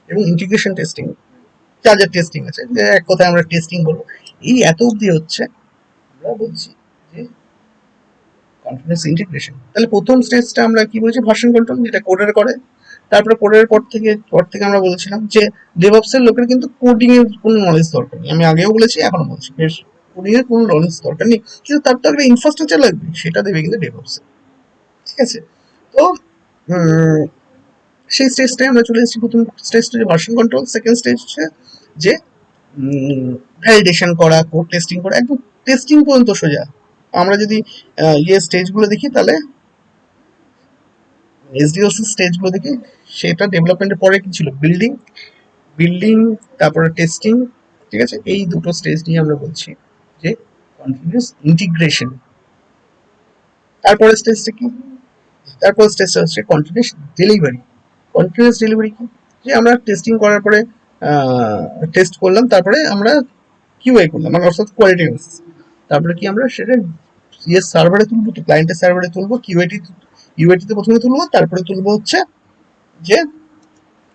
এবং ইন্টিগ্রেশন টেস্টিং, যা যা টেস্টিং আছে, যে এক কথায় আমরা টেস্টিং করবো, এই এত অব্দি হচ্ছে আমরা বলছি যে কন্টিনিউয়াস ইন্টিগ্রেশন। তাহলে প্রথম স্টেজটা আমরা কি বলছি? ভার্সন কন্ট্রোল, যেটা কোডের করে। তারপরে কোডের পর থেকে আমরা বলেছিলাম যে ডেভঅপস এর লোকের কিন্তু কোডিং এর কোনো নলেজ দরকার নেই, আমি আগেও বলেছি এখনো বলছি, কোডিং এর কোনো নলেজ দরকার নেই, কিন্তু তার তো একটা ইনফ্রাস্ট্রাকচার লাগবে, সেটা দেবে কিন্তু ডেভঅপস। ঠিক আছে, তো সেই স্টেজটাই আমরা চলে এসেছি। প্রথম স্টেজটা যে ভার্সন কন্ট্রোল, সেকেন্ড স্টেজ হচ্ছে যে ভ্যালিডেশন করা, কোড টেস্টিং করা, একদম টেস্টিং পর্যন্ত সোজা। আমরা যদি স্টেজগুলো দেখি, তাহলে এসডিওসি স্টেজগুলো দেখি, সেটা ডেভেলপমেন্টের পরে কি ছিল? বিল্ডিং, তারপরে টেস্টিং। ঠিক আছে, এই দুটো স্টেজ নিয়ে আমরা বলছি যে কন্টিনিউয়াস ইন্টিগ্রেশন। তারপরে স্টেজটা কি? তারপর স্টেজটা হচ্ছে কন্টিনিউয়াস ডেলিভারি। কন্টিনিউয়াস ডেলিভারি কি? যে আমরা টেস্টিং করার পরে টেস্ট করলাম, তারপরে আমরা কিউআই করলাম, মানে অর্থাৎ কোয়ালিটি অ্যানালাইসিস। তারপরে কি আমরা সেটা সার্ভারে তুলবো, তো ক্লায়েন্টের সার্ভারে তুলবো, ইউআইটিতে প্রথমে তুলবো, তারপরে তুলবো হচ্ছে যে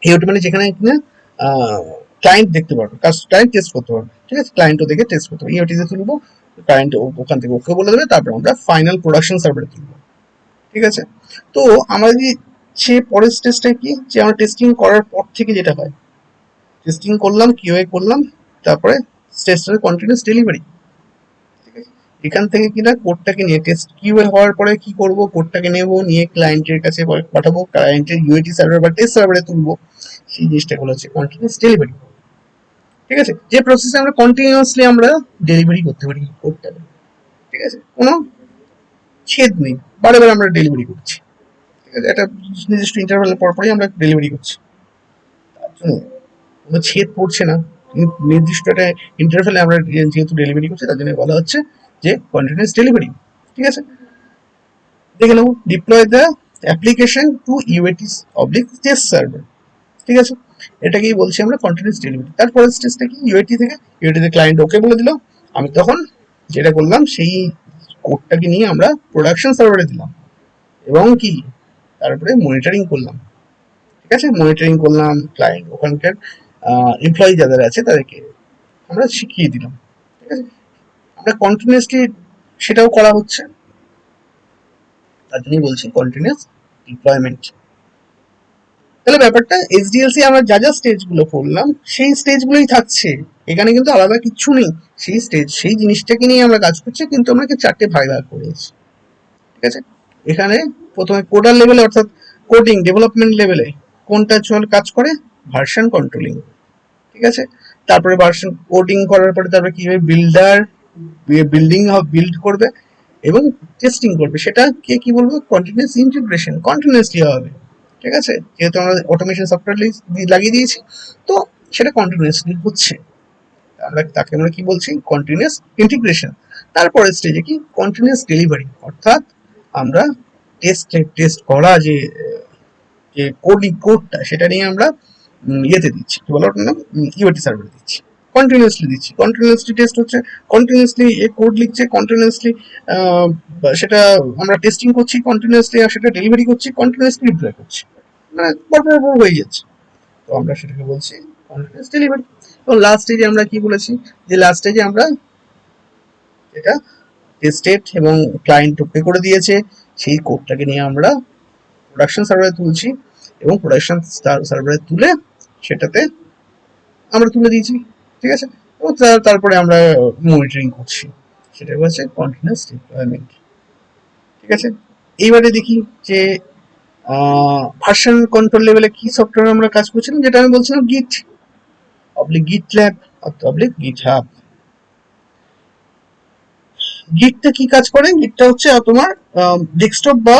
ইউআইটি মানে যেখানে কিনা ক্লায়েন্ট দেখতে পারবে, ক্লায়েন্ট টেস্ট করতে পারবে। ঠিক আছে, ক্লায়েন্টও দেখে টেস্ট করতে পারবে, ইউআইটিতে তুলবো, ক্লায়েন্ট ওখান থেকে ওকে বলে দেবে, তারপর আমরা ফাইনাল প্রোডাকশন সার্ভারে তুলবো। ঠিক আছে, তো আমরা যদি সে পরের স্টেজটা কি, যে আমরা টেস্টিং করার পর থেকে যেটা হয়, টেস্টিং করলাম, কিউআই করলাম, তারপরে স্টেজটা কন্টিনিউয়াস ডেলিভারি। ঠিক আছে, এখান থেকে কিনা কোডটাকে নিয়ে টেস্ট কিউআই হওয়ার পরে কি করব, কোডটাকে নেব, নিয়ে ক্লায়েন্টের কাছে পাঠাবো, ক্লায়েন্টের ইউআইটি সার্ভার বা টেস্ট সার্ভারে তুলবো, সেই জিনিসটা হচ্ছে কন্টিনিউয়াস ডেলিভারি। ঠিক আছে, যে প্রসেসে আমরা কন্টিনিউয়াসলি আমরা ডেলিভারি করতে পারি কোডটাকে। ঠিক আছে, কোনো ছেদ নেই, বারে বারে আমরা ডেলিভারি করছি। ঠিক আছে, একটা নির্দিষ্ট ইন্টারভ্যালের পর পরই আমরা ডেলিভারি করছি, তার জন্য কোনো ছেদ পড়ছে না। নির্দিষ্ট একটা ইন্টারভ্যালে আমরা যেহেতু ডেলিভারি করছি, তার জন্য বলা হচ্ছে যে কন্টিনিউয়াস ডেলিভারি। ঠিক আছে, দেখে নেব deploy the application to UAT oblique test server, ঠিক আছে, এটাকেই বলছি আমরা কন্টিনিউয়াস ডেলিভারি। তারপরের স্টেজটা কি, ইউএটি থেকে, ইউএটি তে ক্লায়েন্ট ওকে বলে দিল, আমি তখন যেটা করলাম সেই কোডটাকে নিয়ে আমরা প্রোডাকশন সার্ভারে দিলাম এবং কি তারপরে মনিটরিং করলাম, ঠিক আছে, মনিটরিং করলাম, ক্লায়েন্ট ওখানকার এমপ্লয়ি যাদের আছে তাদেরকে আমরা শিখিয়ে দিলাম, ঠিক আছে, আমরা কন্টিনিউয়াসলি সেটাও করা হচ্ছে, তার জন্যই বলছি কন্টিনিউয়াস ডিপ্লয়মেন্ট। তাহলে ব্যাপারটা এইচডিএলসি আমরা যা যা স্টেজগুলো পড়লাম সেই স্টেজগুলোই থাকছে, এখানে কিন্তু আলাদা কিছু নেই, সেই স্টেজ সেই জিনিসটাকে নিয়ে আমরা কাজ করছি, কিন্তু আমরা চারটে ভাগ ভাগ করেছি, ঠিক আছে। এখানে প্রথমে কোডার লেভেলে অর্থাৎ কোডিং ডেভেলপমেন্ট লেভেলে কোনটা কাজ করে, ভার্সন কন্ট্রোলিং, ঠিক আছে, তারপরে ভার্সন কোডিং করার পরে তারপরে কিভাবে বিল্ড করবে এবং টেস্টিং করবে, সেটা কে কি বলবো, কন্টিনিউয়াস ইন্টিগ্রেশন, কন্টিনিউয়াসলি হবে, ঠিক আছে, যেহেতু আমরা অটোমেশন সফটওয়্যার লাগিয়ে দিয়েছি তো সেটা কন্টিনিউয়াসলি হচ্ছে, তাকে আমরা কি বলছি, কন্টিনিউয়াস ইন্টিগ্রেশন। তারপরের স্টেজে কি, কন্টিনিউয়াস ডেলিভারি, অর্থাৎ আমরা টেস্ট করা যে যে কোডটা সেটা নিয়ে আমরা ইয়েতে দিচ্ছি, কি বলে ওটার নাম, ইউএটি সার্ভারে দিচ্ছি, কন্টিনিউয়াসলি দিচ্ছি, কন্টিনিউয়াসলি টেস্ট হচ্ছে, কন্টিনিউয়াসলি কোড লিখছে, কন্টিনিউয়াসলি সেটা আমরা টেস্টিং করছি, কন্টিনিউয়াসলি সেটা ডেলিভারি করছি, কন্টিনিউয়াসলি ডিপ্লয় করছি, মানে পরপর হয়ে যাচ্ছে, তো আমরা সেটাকে বলছি কন্টিনিউয়াস ডেলিভারি। এবং লাস্ট স্টেজে আমরা কি বলেছি, যে লাস্ট স্টেজে আমরা এটা টেস্টেড এবং ক্লায়েন্ট ওকে করে দিয়েছে, সেই কোডটাকে নিয়ে আমরা প্রোডাকশন সার্ভারে তুলছি এবং প্রোডাকশন সার্ভারে তুলে সেটাতে আমরা তুলে দিয়েছি, ঠিক আছে, এবং তারপরে আমরা মনিটরিং করছি, সেটা হচ্ছে কন্টিনিউয়াস ডিপ্লয়মেন্ট, ঠিক আছে। এইবারে দেখি যে ভার্সন কন্ট্রোল লেভেলে কি সফটওয়্যার আমরা কাজ করছিলাম, যেটা আমি বলছিলাম গিট অবলিক গিট ল্যাব অবলিক গিট হাব। গিটটা কি কাজ করে, গিটটা হচ্ছে তোমার ডেস্কটপ বা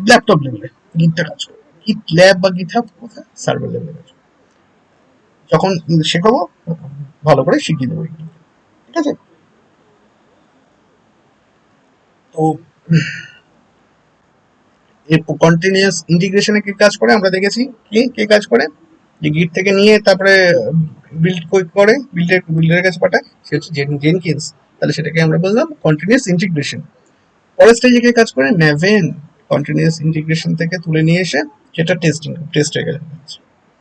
ল্যাপটপ লেভেলে গিটটা কাজ করে, গিট ল্যাব বা গিট হাব কোথায়, সার্ভার লেভেলে, যখন শেখাবো ভালো করে শিখিয়ে দেবো, ঠিক আছে। তো এই কন্টিনিউয়াস ইন্টিগ্রেশনে কি কাজ করে আমরা দেখেছি, কি কে কাজ করে, যে গিট থেকে নিয়ে তারপরে বিল্ড করে বিল্ডারের কাছে পাঠায়, সে হচ্ছে জেনকিন্স, তাহলে সেটাকে আমরা বললাম কন্টিনিউয়াস ইন্টিগ্রেশন। পরের স্টেজে কে কাজ করে, নেভেন, কন্টিনিউয়াস ইন্টিগ্রেশন থেকে তুলে নিয়ে এসে সেটা টেস্টের কাছে,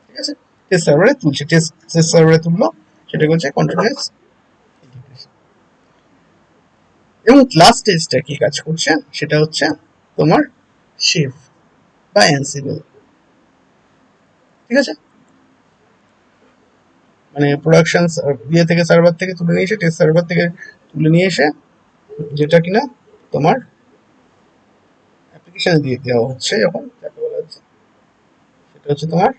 ঠিক আছে, টেস্ট সার্ভারে তুলছে, টেস্ট সার্ভারে তুললো, সেটা হচ্ছে কন্টিনিউয়াস ইন্টিগ্রেশন। এবং লাস্ট স্টেজটা কি কাজ করছে, সেটা হচ্ছে তোমার শেফ বা অ্যানসিবল, ঠিক আছে, মানে প্রোডাকশন ইয়ে থেকে সার্ভার থেকে তুলে নিয়ে এসে, টেস্ট সার্ভার থেকে তুলে নিয়ে এসে যেটা কিনা তোমার অ্যাপ্লিকেশনে দিয়ে দেওয়া হচ্ছে, যখন যাকে বলা হচ্ছে সেটা হচ্ছে তোমার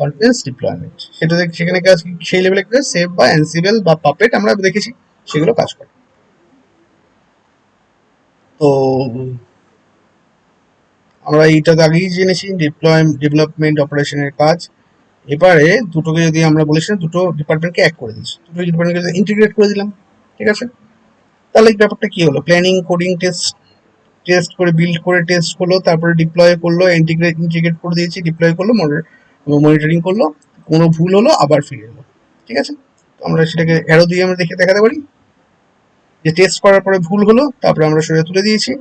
কন্টিনিউয়াস ডিপ্লয়মেন্ট, সেটা সেখানে কাজ সেই লেভেলে সেভ বা অ্যানসিবল বা পাপেট আমরা দেখেছি সেগুলো কাজ করে। তো আমরা এইটা আগেই জেনেছি ডেভেলপমেন্ট অপারেশনের কাজ। এবারে দুটোকে যদি আমরা বলেছিলাম দুটো ডিপার্টমেন্টকে এক করে দিচ্ছি, দুটো ডিপার্টমেন্টকে ইন্টিগ্রেট করে দিলাম, ঠিক আছে, তাহলে এই ব্যাপারটা কি হলো, প্ল্যানিং কোডিং টেস্ট করে বিল্ড করে টেস্ট করলো, তারপরে ডিপ্লয় করলো, ইন্টিগ্রেট করে দিয়েছি, ডিপ্লয় করলো, মনিটরিং করলো, কোনো ভুল হলো আবার ফিরে এলো, ঠিক আছে, তো আমরা সেটাকে অ্যারো দিয়ে আমরা দেখাতে পারি যে টেস্ট করার পরে ভুল হলো, তারপরে আমরা সেটা তুলে দিয়েছি,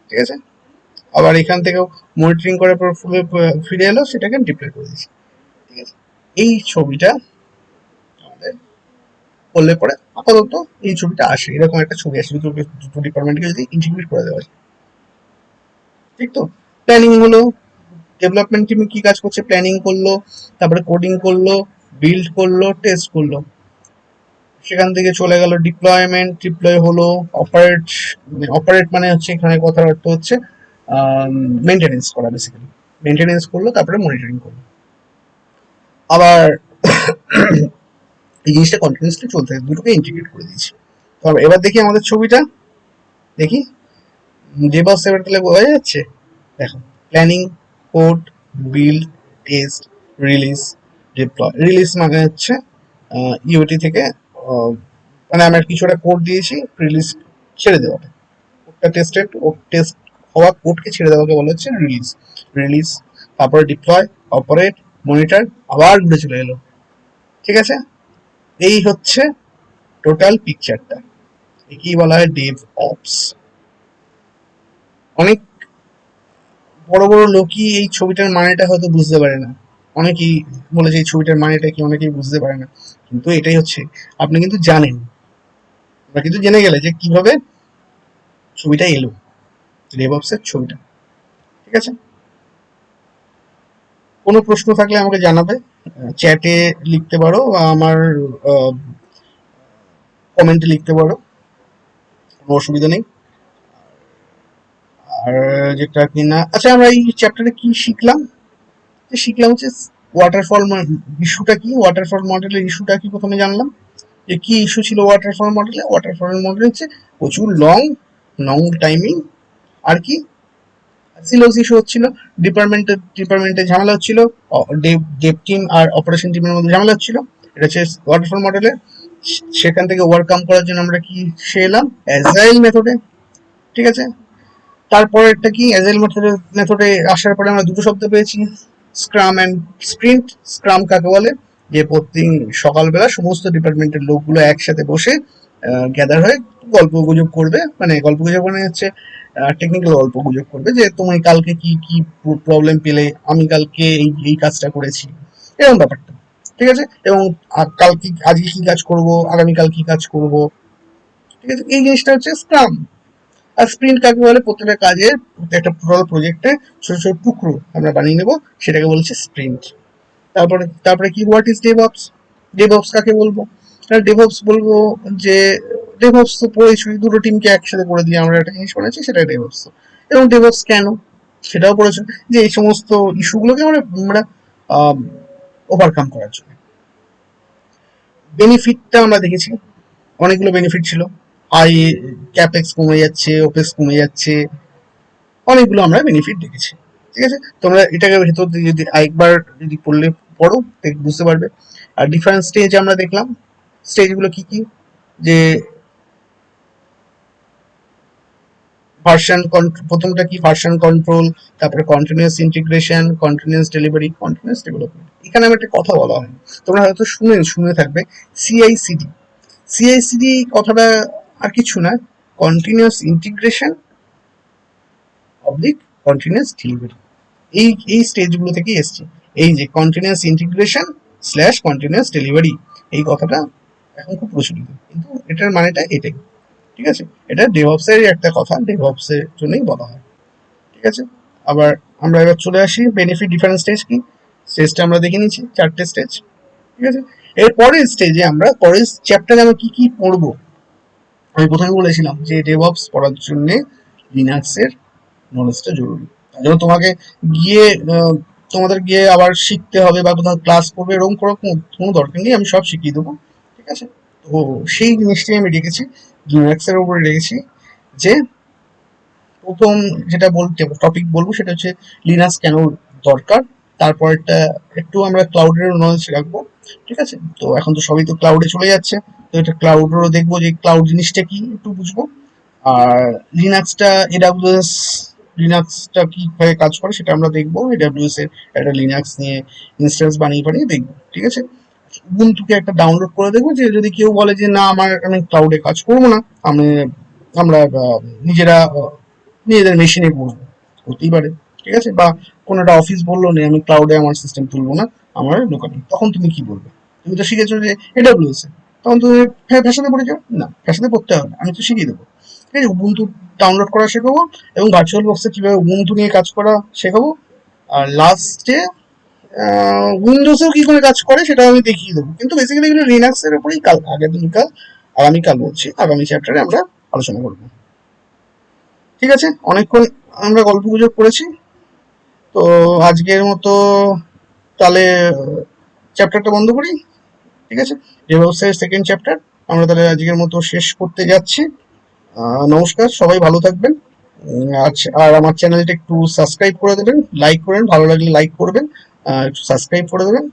ঠিক আছে, আবার এখান থেকেও মনিটরিং করার পর ফিরে এলো, সেটাকে ডিপ্লয় করে দিয়েছি, ঠিক আছে। এই ছবিটা আমাদের করলে পরে আপাতত এই ছবিটা আসে, এরকম একটা ছবি আসে দুটো ডিপার্টমেন্টকে যদি ইন্টিগ্রেট করে দেওয়া যায়, ঠিক তো। প্ল্যানিং হলো, ডেভেলপমেন্ট টিম কি কাজ করছে, প্ল্যানিং করলো, তারপরে কোডিং করলো, বিল্ড করলো, টেস্ট করলো, সেখান থেকে চলে গেল ডিপ্লয় হলো, অপারেট মানে হচ্ছে এখানে কথার অর্থ হচ্ছে মেনটেনেন্স করা, বেসিক্যালি মেনটেনেন্স করলো, তারপরে মনিটরিং করলো, আবার এই জিনিসটা কন্টিনিউসলি চলতে থাকে, দুটোকে ইন্টিগ্রেট করে দিয়েছি। তো এবার দেখি আমাদের ছবিটা, দেখি যে বাস এবার তাহলে বোঝা যাচ্ছে, দেখো planning, code, build, test, release, deploy. Release মানে হচ্ছে ইউটি থেকে মানে আমরা কিছু একটা কোড দিয়েছি, রিলিজ ছেড়ে দেওয়াটা, কোডটা টেস্ট হওয়া কোডকে ছেড়ে দেওয়াকে বলা হচ্ছে রিলিজ। রিলিজ, তারপরে ডিপ্লয়, অপারেট, মনিটর, আবার ঘুরে চলে এলো। ঠিক আছে, এই হচ্ছে টোটাল পিকচারটা। একেই বলা হয় ডেভ অপস। অনেক বড় বড় লোকই এই ছবিটার মানেটা হয়তো বুঝতে পারে না, অনেকেই বলেছে এই ছবিটার মানেটা কি, অনেকেই বুঝতে পারে না, কিন্তু এটাই হচ্ছে, আপনি কিন্তু জানেন বা কিন্তু জেনে গেলে যে কিভাবে ছবিটা এলো, রেভঅপসের ছবিটা। ঠিক আছে, কোনো প্রশ্ন থাকলে আমাকে জানাবে, চ্যাটে লিখতে পারো বা আমার কমেন্টে লিখতে পারো, কোনো অসুবিধা নেই। আর যেটা কিনা, আচ্ছা আমরা এই চ্যাপ্টারে কি শিখলাম, যে শিখলাম হচ্ছে ওয়াটারফল ইস্যুটা কি, ওয়াটারফল মডেলের ইস্যুটা কি প্রথমে জানলাম, যে কি ইস্যু ছিল ওয়াটারফল মডেলে। ওয়াটারফল মডেল হচ্ছে প্রচুর লং লং টাইমিং, আর কি সিলোস ইস্যু হচ্ছিল, ডিপার্টমেন্টে ঝামেলা হচ্ছিল, ডেভ টিম আর অপারেশন টিমের মধ্যে ঝামেলা হচ্ছিল। এটা হচ্ছে ওয়াটারফল মডেলে। সেখান থেকে ওভারকাম করার জন্য আমরা কি সে এলাম অ্যাজাইল মেথডে। ঠিক আছে, তারপরেরটা কি অ্যাজাইল মেথডে আসার পরে আমরা দুটো শব্দ পেয়েছি, স্ক্রাম অ্যান্ড স্প্রিন্ট। স্ক্রাম কাকে বলে, যে প্রতিদিন সকালবেলা সমস্ত ডিপার্টমেন্টের লোকগুলো একসাথে বসে গ্যাদার হয়ে গল্প গুজব করবে, মানে গল্প গুজব মানে হচ্ছে টেকনিক্যাল গল্প গুজব করবে, যে তুমি কালকে কি কি প্রবলেম পেলে, আমি কালকে এই এই কাজটা করেছি, এরকম ব্যাপারটা। ঠিক আছে, এবং কালকে আজকে কি কাজ করব, আগামীকাল কি কাজ করব। ঠিক আছে, এই জিনিসটা হচ্ছে স্ক্রাম। আর স্প্রিন্ট কাকে বলে, প্রত্যেকটা কাজের একটা টোটাল প্রজেক্টে ছোট ছোট টুকরো আমরা বানিয়ে নেবো, সেটাকে বলছে স্প্রিন্ট। তারপরে তারপরে কি হোয়াট ইজ ডেভঅপস। ডেভঅপস কাকে বলবো, ডেভঅপস বলবো যে ডেভঅপস তো পড়েছি, দুটো টিমকে একসাথে করে দিয়ে আমরা একটা জিনিস বানাচ্ছি, সেটা ডেভঅপস। এবং ডেভঅপস কেন সেটাও পড়েছো, যে এই সমস্ত ইস্যুগুলোকে আমরা ওভারকাম করার জন্য। বেনিফিটটা আমরা দেখেছি, অনেকগুলো বেনিফিট ছিল, আই ক্যাপেক্স কমে যাচ্ছে, ওপেক্স কমে যাচ্ছে, অনেকগুলো আমরা বেনিফিট দেখেছি। ঠিক আছে, তোমরা এটাকে ভেতর দিয়ে যদি একবার যদি পড়লে পড়ো বুঝতে পারবে। আর ডিফারেন্ট স্টেজ আমরা দেখলাম, স্টেজগুলো কি কি, যে ভার্সন, প্রথমটা কি ভার্সন কন্ট্রোল, তারপরে continuous integration, continuous delivery, continuous development. এখানে আমি একটা কথা বলা হয়, তোমরা হয়তো শুনে থাকবে সিআইসিডি। সিআইসিডি কথাটা আর কিছু না, continuous integration oblique continuous delivery. এই স্টেজগুলো থেকে এসছে, এই যে continuous integration slash continuous delivery, এই কথাটা এখন খুব প্রচলিত, কিন্তু এটার মানেটা এটাই। ঠিক আছে, এটা ডেভঅপস এর একটা কথা, ডেভঅপস এর জন্যই বলা হয়। ঠিক আছে, আবার আমরা এবার চলে আসি বেনিফিট ডিফারেন্ট স্টেজ কি। স্টেজটা আমরা দেখে নিচ্ছি, চারটে স্টেজ। ঠিক আছে, এর পরের স্টেজে আমরা পরের চ্যাপ্টারে আমরা কি কি পড়বো। আমি প্রথমে বলেছিলাম যে ডেভঅপস পড়ার জন্য লিনাক্সের নলেজটা জরুরি। তার জন্য তোমাকে গিয়ে তোমাদের গিয়ে আবার শিখতে হবে বা কোথাও ক্লাস করবে এরকম করে কোনো দরকার নেই, আমি সব শিখিয়ে দেবো। ঠিক আছে, তো সেই জিনিসটাই আমি রেখেছি, লিনাক্সের উপরে রেখেছি, যে প্রথম যেটা বলতে টপিক বলবো সেটা হচ্ছে লিনাক্স কেন দরকার। তারপরটা একটু আমরা ক্লাউডের নলেজ রাখবো। ঠিক আছে, তো এখন তো সবই তো ক্লাউডে চলে যাচ্ছে, তো এটা ক্লাউডেরও দেখবো, যে ক্লাউড জিনিসটা কি একটু বুঝবো। আর লিনাক্সটা এডাব্লিউএস, লিনাক্সটা কিভাবে কাজ করে সেটা আমরা দেখবো, এডাব্লিউএস এর একটা লিনাক্স নিয়ে ইনস্ট্যান্স বানিয়ে বানিয়ে দেখবো। ঠিক আছে, উবুন্টুকে একটা ডাউনলোড করে দেখবো, যে যদি কেউ বলে যে না আমি ক্লাউডে কাজ করবো না, আমি আমরা নিজেরা নিজেদের মেশিনে করবো, হতেই পারে। ঠিক আছে, বা কোনো একটা অফিস বললো না আমি ক্লাউডে আমার সিস্টেম তুলবো না, আমার লোকালি, তখন তুমি কি বলবে, তুমি তো শিখেছো যে এডাব্লিউএস এ, তখন তুমি ফ্যাশনে পড়ে যাও না, ফ্যাশনে পড়তে হবে না, আমি তো শিখিয়ে দেবো। ঠিক আছে, উবুন্টু ডাউনলোড করা শেখাবো, এবং ভার্চুয়াল বক্সে কিভাবে উবুন্টু নিয়ে কাজ করা শেখাবো। আর লাস্টে উইন্ডোজেও কি করে কাজ করে সেটা আমি দেখিয়ে দেবো, কিন্তু বেসিক্যালি এগুলো লিনাক্সের উপরেই কাল আগামীকাল, আগামীকাল বলছি, আগামী চ্যাপ্টারে আমরা আলোচনা করবো। ঠিক আছে, অনেকক্ষণ আমরা গল্প গুজব করেছি, তো আজকের মতো তাহলে চ্যাপ্টারটা বন্ধ করি। ঠিক আছে, যে ব্যবসায়ের সেকেন্ড চ্যাপ্টার আমরা তাহলে আজকের মতো শেষ করতে যাচ্ছি। নমস্কার, সবাই ভালো থাকবেন। আচ্ছা, আর আমার চ্যানেলটা একটু সাবস্ক্রাইব করে দেবেন, লাইক করেন, ভালো লাগলে লাইক করবেন, একটু সাবস্ক্রাইব করে দেবেন।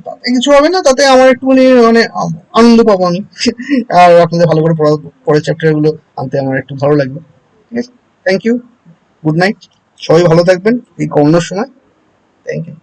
তাতে কিছু হবে না, তাতে আমার একটুখানি মানে আনন্দ পাবো আমি আর আপনাদের ভালো করে পড়া, পরের চ্যাপ্টার গুলো আনতে আমার একটু ভালো লাগবে। ঠিক আছে, থ্যাংক ইউ। গুড নাইট, সবাই ভালো থাকবেন এই করোনার সময়। Thank you.